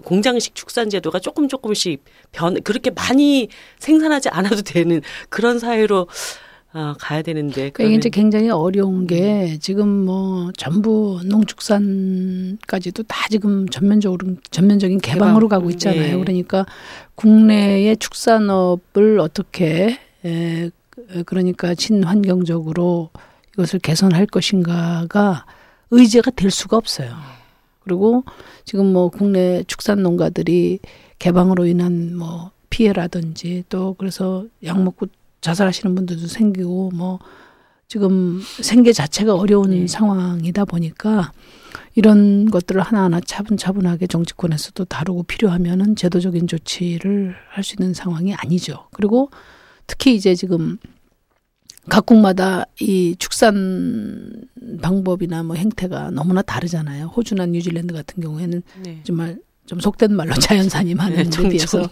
[SPEAKER 1] 공장식 축산 제도가 조금씩 그렇게 많이 생산하지 않아도 되는 그런 사회로 가야 되는데.
[SPEAKER 2] 그러니까 이제 굉장히 어려운 게 지금 뭐 전부 농축산까지도 다 지금 전면적인 개방으로 가고 있잖아요. 네. 그러니까 국내의 축산업을 어떻게 그러니까 친환경적으로 이것을 개선할 것인가가 의제가 될 수가 없어요. 그리고 지금 뭐 국내 축산 농가들이 개방으로 인한 뭐 피해라든지 또 그래서 약 먹고 자살하시는 분들도 생기고 뭐 지금 생계 자체가 어려운 네. 상황이다 보니까 이런 것들을 하나하나 차분차분하게 정치권에서도 다루고 필요하면은 제도적인 조치를 할 수 있는 상황이 아니죠. 그리고 특히 이제 지금 각국마다 이 축산 방법이나 뭐 행태가 너무나 다르잖아요. 호주나 뉴질랜드 같은 경우에는 네. 정말 좀 속된 말로 자연산이 많은 데 비해서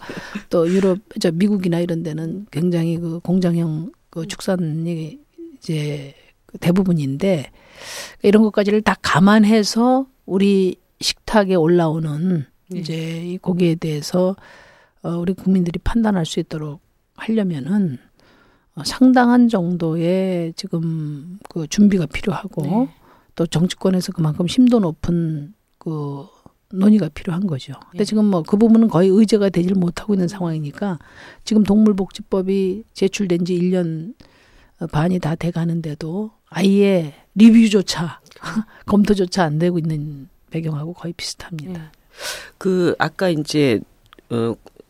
[SPEAKER 2] 또 유럽, 미국이나 이런 데는 굉장히 공장형 축산이 이제 대부분인데 이런 것까지를 다 감안해서 우리 식탁에 올라오는 이제 이 고기에 대해서 우리 국민들이 판단할 수 있도록 하려면은 상당한 정도의 지금 준비가 필요하고 또 정치권에서 그만큼 심도 높은 논의가 필요한 거죠. 근데 지금 뭐 그 부분은 거의 의제가 되질 못하고 있는 상황이니까 지금 동물복지법이 제출된 지 1년 반이 다 돼 가는데도 아예 리뷰조차 검토조차 안 되고 있는 배경하고 거의 비슷합니다.
[SPEAKER 1] 아까 이제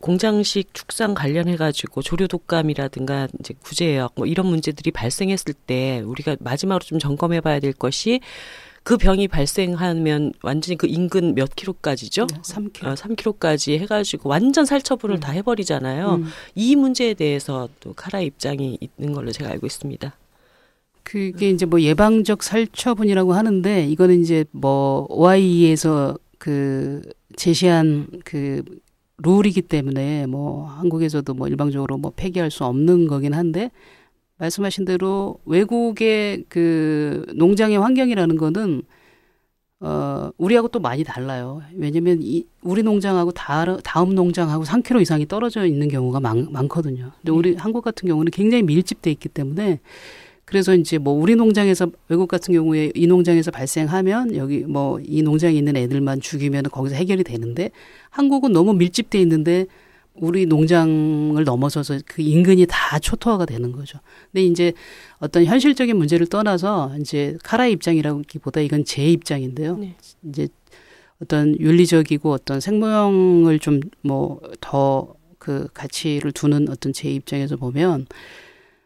[SPEAKER 1] 공장식 축산 관련해가지고 조류 독감이라든가 이제 구제역 뭐 이런 문제들이 발생했을 때 우리가 마지막으로 좀 점검해봐야 될 것이 그 병이 발생하면 완전히 인근 몇 킬로까지죠?
[SPEAKER 3] 3kg.
[SPEAKER 1] 3kg까지 해가지고 완전 살처분을 다 해버리잖아요. 이 문제에 대해서 또 카라의 입장이 있는 걸로 제가 알고 있습니다.
[SPEAKER 3] 그게 이제 뭐 예방적 살처분이라고 하는데 이거는 이제 뭐 OIE에서 제시한 룰이기 때문에 뭐 한국에서도 뭐 일방적으로 뭐 폐기할 수 없는 거긴 한데 말씀하신 대로 외국의 농장의 환경이라는 거는 우리하고 또 많이 달라요. 왜냐하면 우리 농장하고 다음 농장하고 3km 이상이 떨어져 있는 경우가 많거든요. 근데 우리 한국 같은 경우는 굉장히 밀집돼 있기 때문에 그래서 이제 뭐 우리 농장에서 외국 같은 경우에 이 농장에서 발생하면 여기 뭐 이 농장에 있는 애들만 죽이면 거기서 해결이 되는데 한국은 너무 밀집돼 있는데 우리 농장을 넘어서서 그 인근이 다 초토화가 되는 거죠. 근데 이제 어떤 현실적인 문제를 떠나서 이제 카라의 입장이라기보다 이건 제 입장인데요. 네. 이제 어떤 윤리적이고 어떤 생명을 좀 뭐 더 그 가치를 두는 어떤 제 입장에서 보면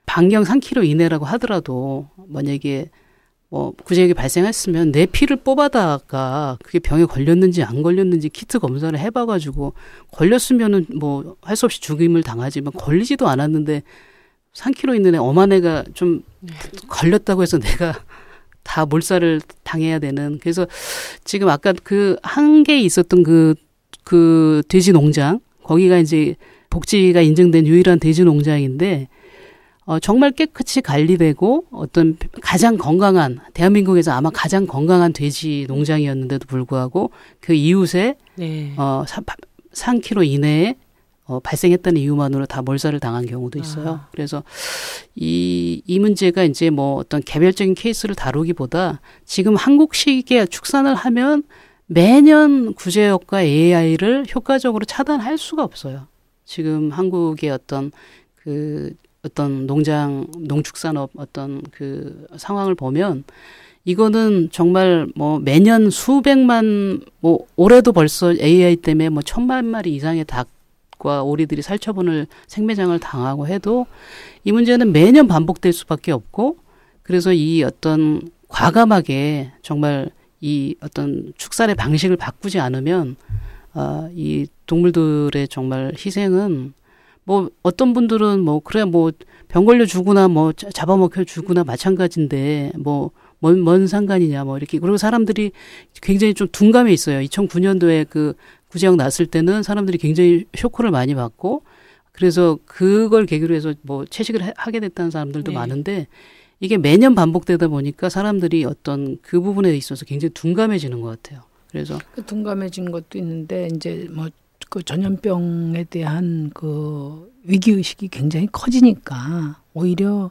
[SPEAKER 3] 반경 3km 이내라고 하더라도 만약에 뭐 구제역이 발생했으면 내 피를 뽑아다가 그게 병에 걸렸는지 안 걸렸는지 키트 검사를 해봐가지고 걸렸으면은 뭐 할 수 없이 죽임을 당하지만 걸리지도 않았는데 3km 이내에 엄한 애가 좀 걸렸다고 해서 내가 다 몰살을 당해야 되는. 그래서 지금 아까 그 한계에 있었던 그 돼지 농장 거기가 이제 복지가 인증된 유일한 돼지 농장인데 정말 깨끗이 관리되고 어떤 가장 건강한 대한민국에서 아마 가장 건강한 돼지 농장이었는데도 불구하고 그 이웃에 네. 3km 이내에 발생했다는 이유만으로 다 몰살을 당한 경우도 있어요. 그래서 이 문제가 이제 뭐 어떤 개별적인 케이스를 다루기보다 지금 한국식의 축산을 하면 매년 구제역과 AI를 효과적으로 차단할 수가 없어요. 지금 한국의 어떤 농축산업 어떤 그 상황을 보면 이거는 정말 뭐 매년 수백만, 뭐 올해도 벌써 AI 때문에 뭐 1000만 마리 이상의 닭과 오리들이 살처분을 생매장을 당하고 해도 이 문제는 매년 반복될 수밖에 없고 그래서 이 어떤 과감하게 정말 이 어떤 축산의 방식을 바꾸지 않으면 이 동물들의 정말 희생은 뭐 어떤 분들은 뭐 그래 뭐 병 걸려 죽으나 뭐 잡아먹혀 죽으나 마찬가지인데 뭔 상관이냐 뭐 이렇게. 그리고 사람들이 굉장히 좀 둔감해 있어요. 2009년도에 그 구제역 났을 때는 사람들이 굉장히 쇼크를 많이 받고 그래서 그걸 계기로 해서 뭐 채식을 하게 됐다는 사람들도 네. 많은데 이게 매년 반복되다 보니까 사람들이 어떤 그 부분에 있어서 굉장히 둔감해지는 것 같아요. 그래서
[SPEAKER 2] 그 둔감해진 것도 있는데 이제 뭐 그 전염병에 대한 그 위기 의식이 굉장히 커지니까 오히려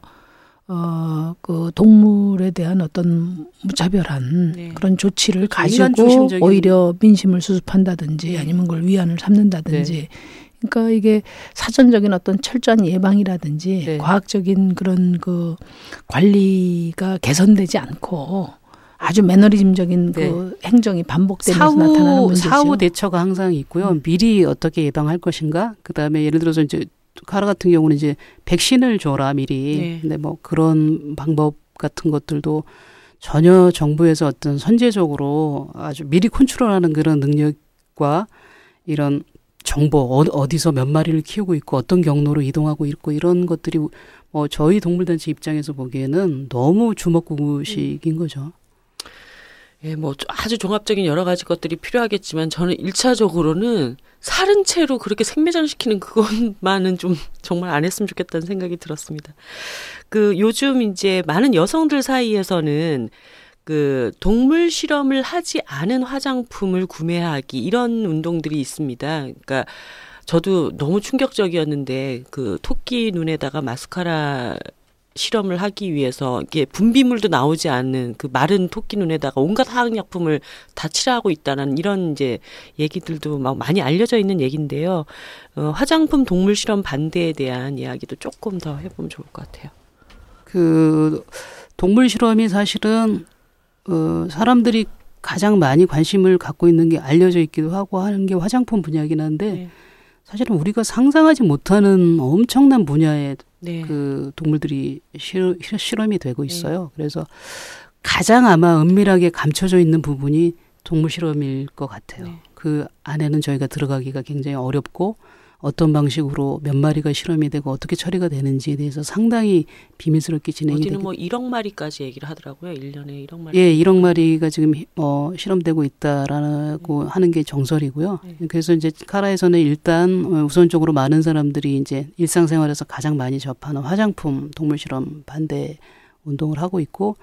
[SPEAKER 2] 그 동물에 대한 어떤 무차별한 네. 그런 조치를 가지고 오히려 민심을 수습한다든지 네. 아니면 그걸 위안을 삼는다든지. 네. 그러니까 이게 사전적인 어떤 철저한 예방이라든지 네. 과학적인 그런 그 관리가 개선되지 않고 아주 매너리즘적인 네. 그 행정이 반복되면서 나타나는 문제죠.
[SPEAKER 3] 사후 대처가 항상 있고요. 미리 어떻게 예방할 것인가. 그다음에 예를 들어서 이제 카라 같은 경우는 이제 백신을 줘라 미리. 네. 근데 뭐 그런 방법 같은 것들도 전혀 정부에서 어떤 선제적으로 아주 미리 컨트롤하는 그런 능력과 이런 정보 어디서 몇 마리를 키우고 있고 어떤 경로로 이동하고 있고 이런 것들이 뭐 저희 동물단체 입장에서 보기에는 너무 주먹구구식인 거죠.
[SPEAKER 1] 예, 뭐 아주 종합적인 여러 가지 것들이 필요하겠지만 저는 1차적으로는 사른 채로 그렇게 생매장시키는 그것만은 좀 정말 안 했으면 좋겠다는 생각이 들었습니다. 그 요즘 이제 많은 여성들 사이에서는 그 동물 실험을 하지 않은 화장품을 구매하기 이런 운동들이 있습니다. 그러니까 저도 너무 충격적이었는데 그 토끼 눈에다가 마스카라 실험을 하기 위해서 이게 분비물도 나오지 않는 그 마른 토끼 눈에다가 온갖 화학약품을 다 칠하고 있다는 이런 이제 얘기들도 막 많이 알려져 있는 얘기인데요. 화장품 동물 실험 반대에 대한 이야기도 조금 더 해보면 좋을 것 같아요.
[SPEAKER 3] 그 동물 실험이 사실은 사람들이 가장 많이 관심을 갖고 있는 게 알려져 있기도 하고 하는 게 화장품 분야이긴 한데 네. 사실은 우리가 상상하지 못하는 엄청난 분야의 네. 그 동물들이 실험이 되고 있어요. 네. 그래서 가장 아마 은밀하게 감춰져 있는 부분이 동물 실험일 것 같아요. 네. 그 안에는 저희가 들어가기가 굉장히 어렵고 어떤 방식으로 몇 마리가 실험이 되고 어떻게 처리가 되는지에 대해서 상당히 비밀스럽게 진행이 되고.
[SPEAKER 1] 어디는 뭐 1억 마리까지 얘기를 하더라고요. 1년에 1억 마리.
[SPEAKER 3] 예, 1억 마리가 지금 실험되고 있다라고 하는 게 정설이고요. 네. 그래서 이제 카라에서는 일단 우선적으로 많은 사람들이 이제 일상생활에서 가장 많이 접하는 화장품 동물 실험 반대 운동을 하고 있고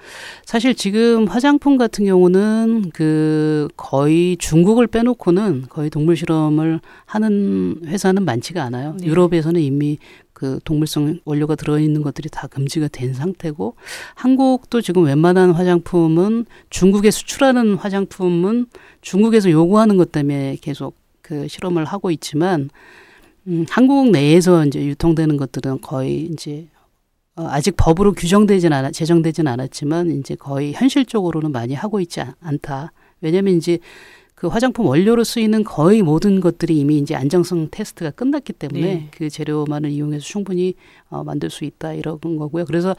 [SPEAKER 3] 사실 지금 화장품 같은 경우는 그 거의 중국을 빼놓고는 거의 동물 실험을 하는 회사는 많지가 않아요. 네. 유럽에서는 이미 그 그 동물성 원료가 들어있는 것들이 다 금지가 된 상태고 한국도 지금 웬만한 화장품은 중국에 수출하는 화장품은 중국에서 요구하는 것 때문에 계속 그 실험을 하고 있지만 한국 내에서 이제 유통되는 것들은 거의 이제 아직 법으로 제정되진 않았지만 이제 거의 현실적으로는 많이 하고 있지 않다. 왜냐하면 이제 그 화장품 원료로 쓰이는 거의 모든 것들이 이미 이제 안정성 테스트가 끝났기 때문에 네. 그 재료만을 이용해서 충분히 만들 수 있다 이런 거고요. 그래서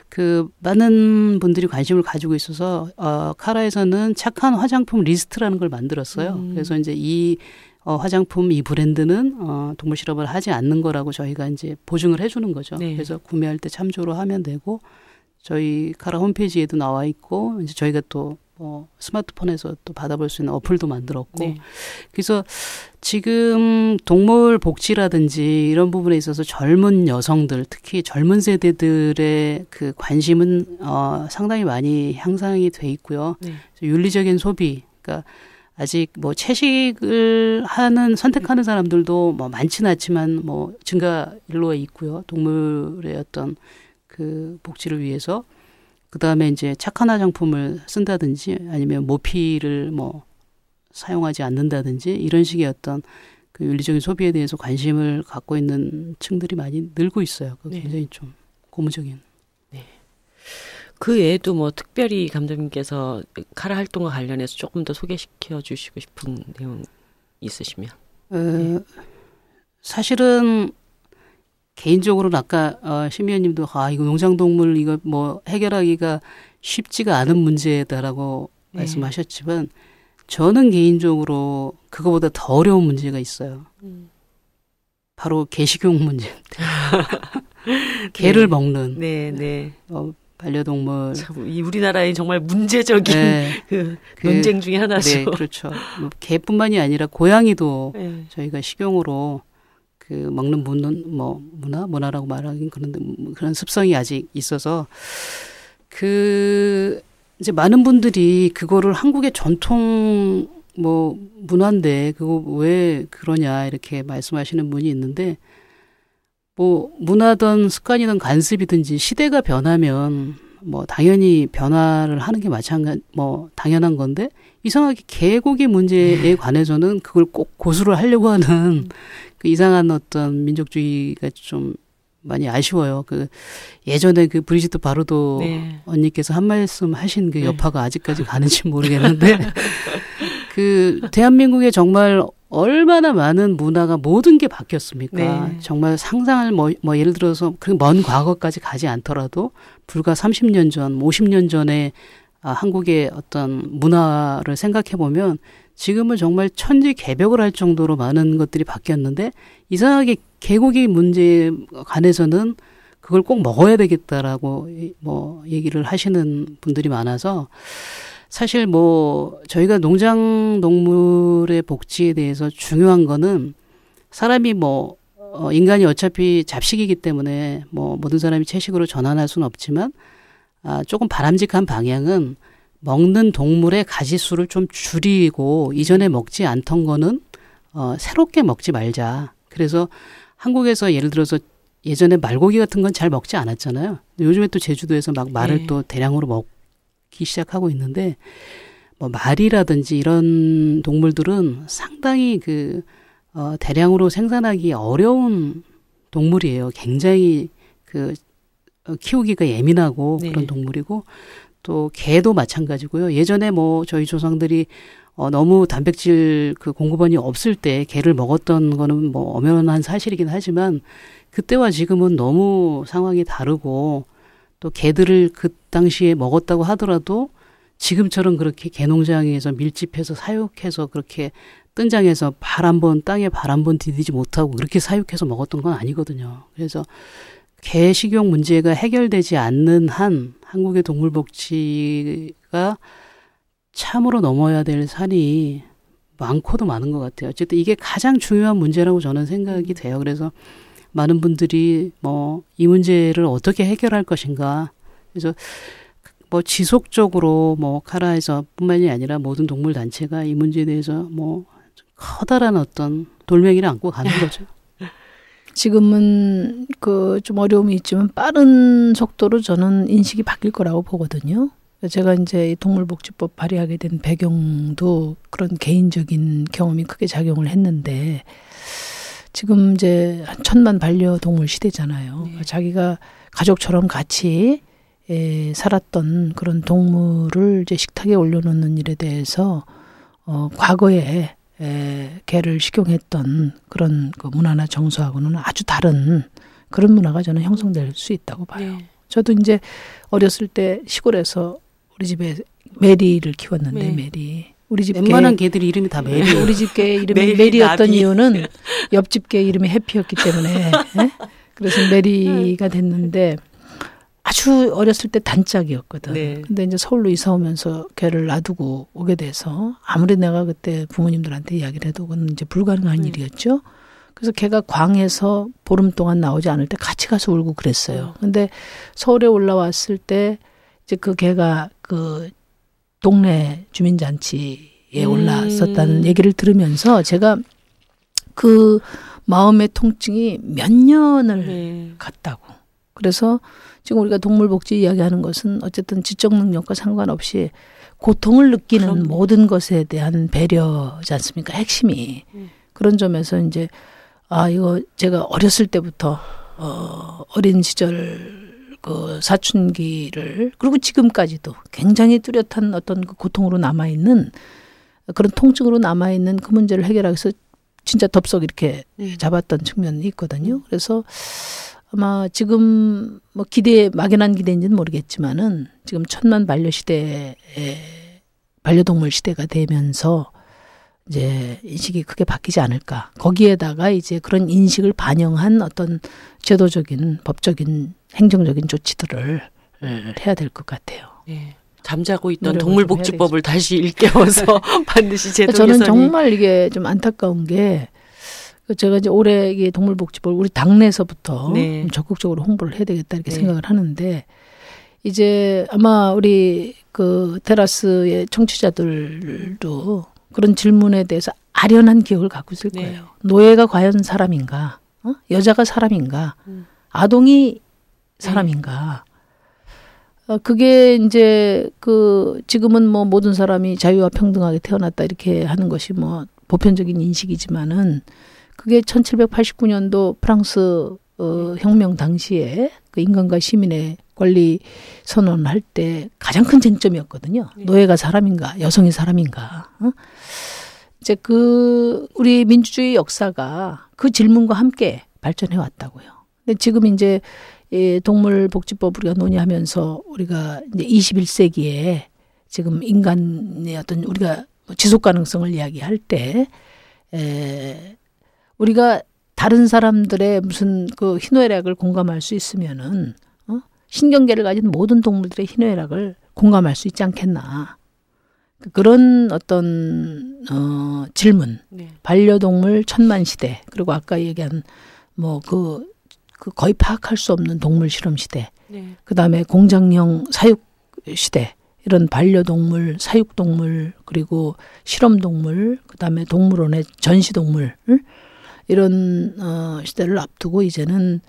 [SPEAKER 3] 그 많은 분들이 관심을 가지고 있어서 카라에서는 착한 화장품 리스트라는 걸 만들었어요. 그래서 이제 이 화장품 이 브랜드는 동물 실험을 하지 않는 거라고 저희가 이제 보증을 해주는 거죠. 네. 그래서 구매할 때 참조로 하면 되고 저희 카라 홈페이지에도 나와 있고 이제 저희가 또 스마트폰에서 또 받아볼 수 있는 어플도 만들었고 네. 그래서 지금 동물 복지라든지 이런 부분에 있어서 젊은 여성들 특히 젊은 세대들의 그 관심은 상당히 많이 향상이 돼 있고요. 네. 윤리적인 소비 그러니까 아직 뭐 채식을 선택하는 사람들도 뭐 많지는 않지만 뭐 증가일로에 있고요. 동물의 어떤 그 복지를 위해서 그 다음에 이제 착한 화장품을 쓴다든지 아니면 모피를 뭐 사용하지 않는다든지 이런 식의 어떤 그 윤리적인 소비에 대해서 관심을 갖고 있는 층들이 많이 늘고 있어요. 그 굉장히 좀 고무적인. 네.
[SPEAKER 1] 그 외에도 뭐 특별히 감독님께서 카라 활동과 관련해서 조금 더 소개시켜 주시고 싶은 내용 있으시면?
[SPEAKER 3] 사실은 개인적으로는 아까 심 의원님도 이거 농장동물 이거 뭐 해결하기가 쉽지가 않은 문제다라고 말씀하셨지만 저는 개인적으로 그거보다 더 어려운 문제가 있어요. 바로 개식용 문제. 개를 먹는.
[SPEAKER 1] 네.
[SPEAKER 3] 반려동물.
[SPEAKER 1] 참, 이 우리나라의 정말 문제적인 그 논쟁 중에 하나죠.
[SPEAKER 3] 네, 그렇죠. 개뿐만이 아니라 고양이도 저희가 식용으로 그 먹는 문화라고 말하긴 그런데 그런 습성이 아직 있어서 이제 많은 분들이 그거를 한국의 전통 문화인데 그거 왜 그러냐 이렇게 말씀하시는 분이 있는데 문화든 습관이든 관습이든지 시대가 변하면 당연히 변화를 하는 게 당연한 건데 이상하게 개고기 문제에 관해서는 그걸 꼭 고수를 하려고 하는 그 이상한 어떤 민족주의가 좀 많이 아쉬워요. 예전에 브리지트 바로도 언니께서 한 말씀 하신 그 여파가 아직까지 가는지 모르겠는데 대한민국에 정말 얼마나 많은 문화가 모든 게 바뀌었습니까? 정말 상상을 예를 들어서 그 먼 과거까지 가지 않더라도 불과 30년 전, 50년 전에 한국의 어떤 문화를 생각해 보면 지금은 정말 천지개벽을 할 정도로 많은 것들이 바뀌었는데 이상하게 개고기 문제에 관해서는 그걸 꼭 먹어야 되겠다라고 얘기를 하시는 분들이 많아서 사실 저희가 농장 동물의 복지에 대해서 중요한 거는 사람이 인간이 어차피 잡식이기 때문에 모든 사람이 채식으로 전환할 수는 없지만 조금 바람직한 방향은 먹는 동물의 가지수를 좀 줄이고 이전에 먹지 않던 거는 새롭게 먹지 말자. 그래서 한국에서 예를 들어서 예전에 말고기 같은 건 잘 먹지 않았잖아요. 요즘에 또 제주도에서 말을 또 대량으로 먹기 시작하고 있는데 말이라든지 이런 동물들은 상당히 대량으로 생산하기 어려운 동물이에요. 굉장히 키우기가 예민하고 그런 동물이고 또 개도 마찬가지고요. 예전에 저희 조상들이 너무 단백질 공급원이 없을 때 개를 먹었던 거는 엄연한 사실이긴 하지만 그때와 지금은 너무 상황이 다르고 또 개들을 그 당시에 먹었다고 하더라도 지금처럼 그렇게 개농장에서 밀집해서 사육해서 그렇게 뜬장에서 땅에 발 한 번 디디지 못하고 그렇게 사육해서 먹었던 건 아니거든요. 그래서 개 식용 문제가 해결되지 않는 한 한국의 동물 복지가 참으로 넘어야 될 산이 많고도 많은 것 같아요. 어쨌든 이게 가장 중요한 문제라고 저는 생각이 돼요. 그래서 많은 분들이 이 문제를 어떻게 해결할 것인가. 그래서 지속적으로 카라에서 뿐만이 아니라 모든 동물 단체가 이 문제에 대해서 커다란 어떤 돌멩이를 안고 가는 거죠.
[SPEAKER 2] 지금은 그 좀 어려움이 있지만 빠른 속도로 저는 인식이 바뀔 거라고 보거든요. 제가 이제 동물복지법 발의하게 된 배경도 그런 개인적인 경험이 크게 작용을 했는데 지금 이제 한 1000만 반려동물 시대잖아요. 네. 자기가 가족처럼 같이 살았던 그런 동물을 이제 식탁에 올려놓는 일에 대해서 과거에 개를 식용했던 그런 그 문화나 정서하고는 아주 다른 그런 문화가 저는 형성될 수 있다고 봐요. 네. 저도 이제 어렸을 때 시골에서 우리 집에 메리를 키웠는데 네. 메리. 우리 집
[SPEAKER 3] 웬만한 개들 이름이 다 메리.
[SPEAKER 2] 우리 집 개 이름이 메리였던 이유는 옆집 개 이름이 해피였기 때문에 네? 그래서 메리가 됐는데 아주 어렸을 때 단짝이었거든. 네. 근데 이제 서울로 이사 오면서 걔를 놔두고 오게 돼서 아무리 내가 그때 부모님들한테 이야기를 해도 그건 이제 불가능한 일이었죠. 그래서 걔가 광에서 보름 동안 나오지 않을 때 같이 가서 울고 그랬어요. 근데 서울에 올라왔을 때 이제 그 걔가 그 동네 주민잔치에 올라왔었다는 얘기를 들으면서 제가 그 마음의 통증이 몇 년을 갔다고. 그래서 지금 우리가 동물복지 이야기하는 것은 어쨌든 지적 능력과 상관없이 고통을 느끼는 모든 것에 대한 배려지 않습니까? 핵심이. 그런 점에서 이제 이거 제가 어렸을 때부터 어린 시절 그 사춘기를 그리고 지금까지도 굉장히 뚜렷한 어떤 그 고통으로 남아있는 그런 통증으로 남아있는 그 문제를 해결하기 위해서 진짜 덥석 이렇게 잡았던 측면이 있거든요. 그래서 아마 지금 뭐 막연한 기대인지는 모르겠지만은 지금 1000만 반려 시대에 반려동물 시대가 되면서 이제 인식이 크게 바뀌지 않을까. 거기에다가 이제 그런 인식을 반영한 어떤 제도적인 법적인 행정적인 조치들을 해야 될 것 같아요.
[SPEAKER 1] 네. 잠자고 있던 동물복지법을 다시 일깨워서 반드시 제도 개선이.
[SPEAKER 2] 저는 정말 이게 좀 안타까운 게 제가 이제 올해 이게 동물복지법 우리 당내에서부터 네. 적극적으로 홍보를 해야 되겠다 이렇게 생각을 하는데 이제 아마 우리 그 테라스의 청취자들도 그런 질문에 대해서 아련한 기억을 갖고 있을 거예요. 네. 노예가 과연 사람인가? 여자가 사람인가? 아동이 사람인가? 그게 이제 그 지금은 뭐 모든 사람이 자유와 평등하게 태어났다 이렇게 하는 것이 뭐 보편적인 인식이지만은 그게 1789년도 프랑스 혁명 당시에 그 인간과 시민의 권리 선언할 때 가장 큰 쟁점이었거든요. 노예가 사람인가, 여성이 사람인가. 이제 그 우리 민주주의 역사가 그 질문과 함께 발전해 왔다고요. 근데 지금 이제 동물복지법 우리가 논의하면서 우리가 이제 21세기에 지금 인간의 어떤 우리가 지속 가능성을 이야기할 때 우리가 다른 사람들의 무슨 그 희노애락을 공감할 수 있으면은 신경계를 가진 모든 동물들의 희노애락을 공감할 수 있지 않겠나. 그런 어떤 질문. 네. 반려동물 1000만 시대 그리고 아까 얘기한 뭐 그 거의 파악할 수 없는 동물 실험 시대. 네. 그다음에 공장형 사육 시대. 이런 반려동물, 사육동물 그리고 실험동물 그다음에 동물원의 전시동물 이런 시대를 앞두고 이제는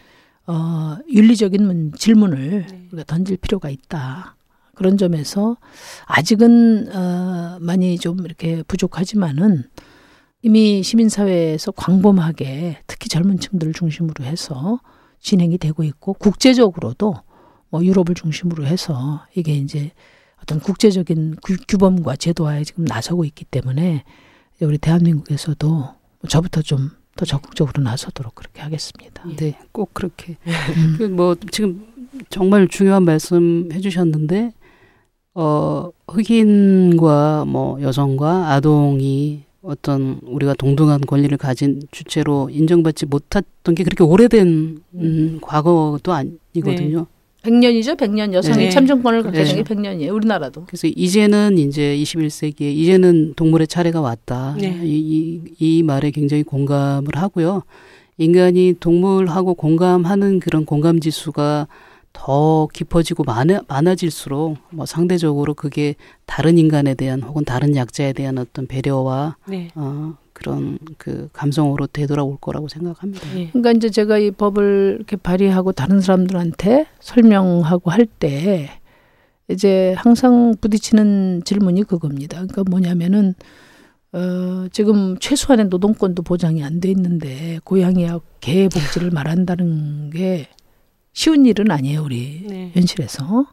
[SPEAKER 2] 윤리적인 질문을 우리가 던질 필요가 있다. 그런 점에서 아직은 많이 좀 이렇게 부족하지만은 이미 시민사회에서 광범하게 특히 젊은 층들을 중심으로 해서 진행이 되고 있고 국제적으로도 뭐 유럽을 중심으로 해서 이게 이제 어떤 국제적인 규범과 제도화에 지금 나서고 있기 때문에 우리 대한민국에서도 저부터 좀 더 적극적으로 나서도록 그렇게 하겠습니다.
[SPEAKER 3] 네, 꼭 그렇게. 뭐 지금 정말 중요한 말씀 해주셨는데 흑인과 뭐 여성과 아동이 어떤 우리가 동등한 권리를 가진 주체로 인정받지 못했던 게 그렇게 오래된 과거도 아니거든요.
[SPEAKER 2] 네. 100년이죠. 100년 여성이 네. 참정권을 갖게 된 게 100년이에요. 우리나라도.
[SPEAKER 3] 그래서 이제는 이제 21세기에 이제는 동물의 차례가 왔다. 네. 이 말에 굉장히 공감을 하고요. 인간이 동물하고 공감하는 그런 공감 지수가 더 깊어지고 많아질수록 뭐 상대적으로 그게 다른 인간에 대한 혹은 다른 약자에 대한 어떤 배려와 네. 그런 그 감성으로 되돌아올 거라고 생각합니다.
[SPEAKER 2] 그러니까 이제 제가 이 법을 이렇게 발의하고 다른 사람들한테 설명하고 할 때 이제 항상 부딪히는 질문이 그겁니다. 그러니까 뭐냐면은 지금 최소한의 노동권도 보장이 안 돼 있는데 고양이와 개 복지를 말한다는 게 쉬운 일은 아니에요, 우리 현실에서.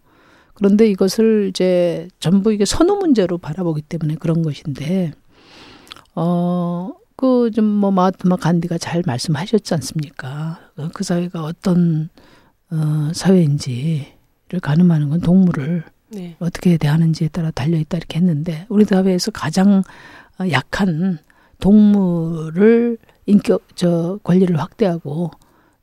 [SPEAKER 2] 그런데 이것을 이제 전부 이게 선호 문제로 바라보기 때문에 그런 것인데, 그 좀 뭐 마하트마 간디가 잘 말씀하셨지 않습니까? 그 사회가 어떤 사회인지를 가늠하는 건 동물을 어떻게 대하는지에 따라 달려있다 이렇게 했는데, 우리 사회에서 가장 약한 동물을 권리를 확대하고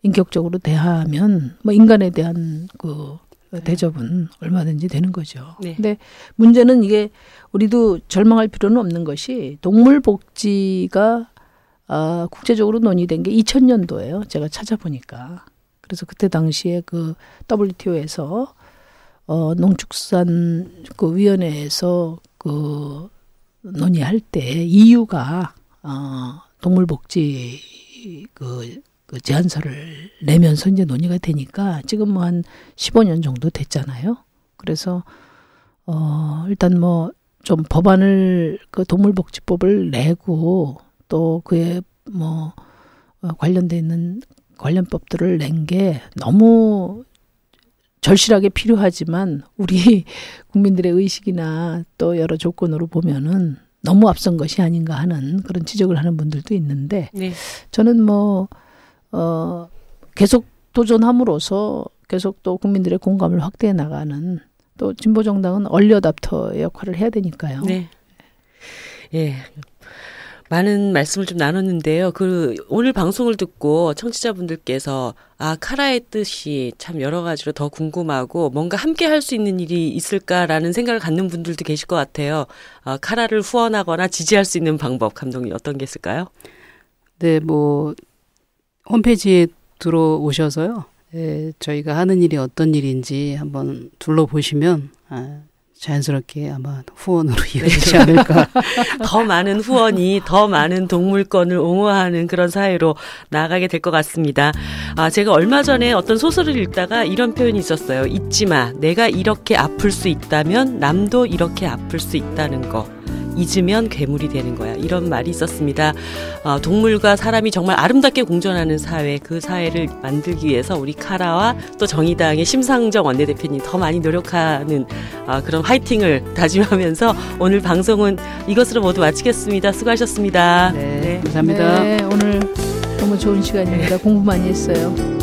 [SPEAKER 2] 인격적으로 대하면 뭐 인간에 대한 그 대접은 얼마든지 되는 거죠. 근데 문제는 이게 우리도 절망할 필요는 없는 것이 동물 복지가 국제적으로 논의된 게 2000년도예요. 제가 찾아보니까. 그래서 그때 당시에 그 WTO에서 농축산 그 위원회에서 그 논의할 때 EU가 동물 복지 그 제안서를 내면서 이제 논의가 되니까 지금 뭐 한 15년 정도 됐잖아요. 그래서 일단 뭐 좀 법안을 그 동물복지법을 내고 또 그에 뭐 관련돼 있는 관련법들을 낸 게 너무 절실하게 필요하지만 우리 국민들의 의식이나 또 여러 조건으로 보면은 너무 앞선 것이 아닌가 하는 그런 지적을 하는 분들도 있는데 저는 뭐 계속 도전함으로써 계속 또 국민들의 공감을 확대해 나가는, 또 진보정당은 얼리 어답터의 역할을 해야 되니까요.
[SPEAKER 1] 많은 말씀을 좀 나눴는데요. 오늘 방송을 듣고 청취자분들께서 카라의 뜻이 참 여러 가지로 더 궁금하고 뭔가 함께 할 수 있는 일이 있을까라는 생각을 갖는 분들도 계실 것 같아요. 카라를 후원하거나 지지할 수 있는 방법, 감독님 어떤 게 있을까요?
[SPEAKER 3] 네, 뭐 홈페이지에 들어오셔서요. 저희가 하는 일이 어떤 일인지 한번 둘러보시면 자연스럽게 아마 후원으로 이어지지 않을까.
[SPEAKER 1] 더 많은 후원이 더 많은 동물권을 옹호하는 그런 사회로 나아가게 될 것 같습니다. 제가 얼마 전에 어떤 소설을 읽다가 이런 표현이 있었어요. 잊지 마. 내가 이렇게 아플 수 있다면 남도 이렇게 아플 수 있다는 거. 잊으면 괴물이 되는 거야. 이런 말이 있었습니다. 동물과 사람이 정말 아름답게 공존하는 사회, 그 사회를 만들기 위해서 우리 카라와 또 정의당의 심상정 원내대표님 더 많이 노력하는 그런 화이팅을 다짐하면서 오늘 방송은 이것으로 모두 마치겠습니다. 수고하셨습니다.
[SPEAKER 3] 네, 감사합니다.
[SPEAKER 2] 네, 오늘 너무 좋은 시간입니다. 공부 많이 했어요.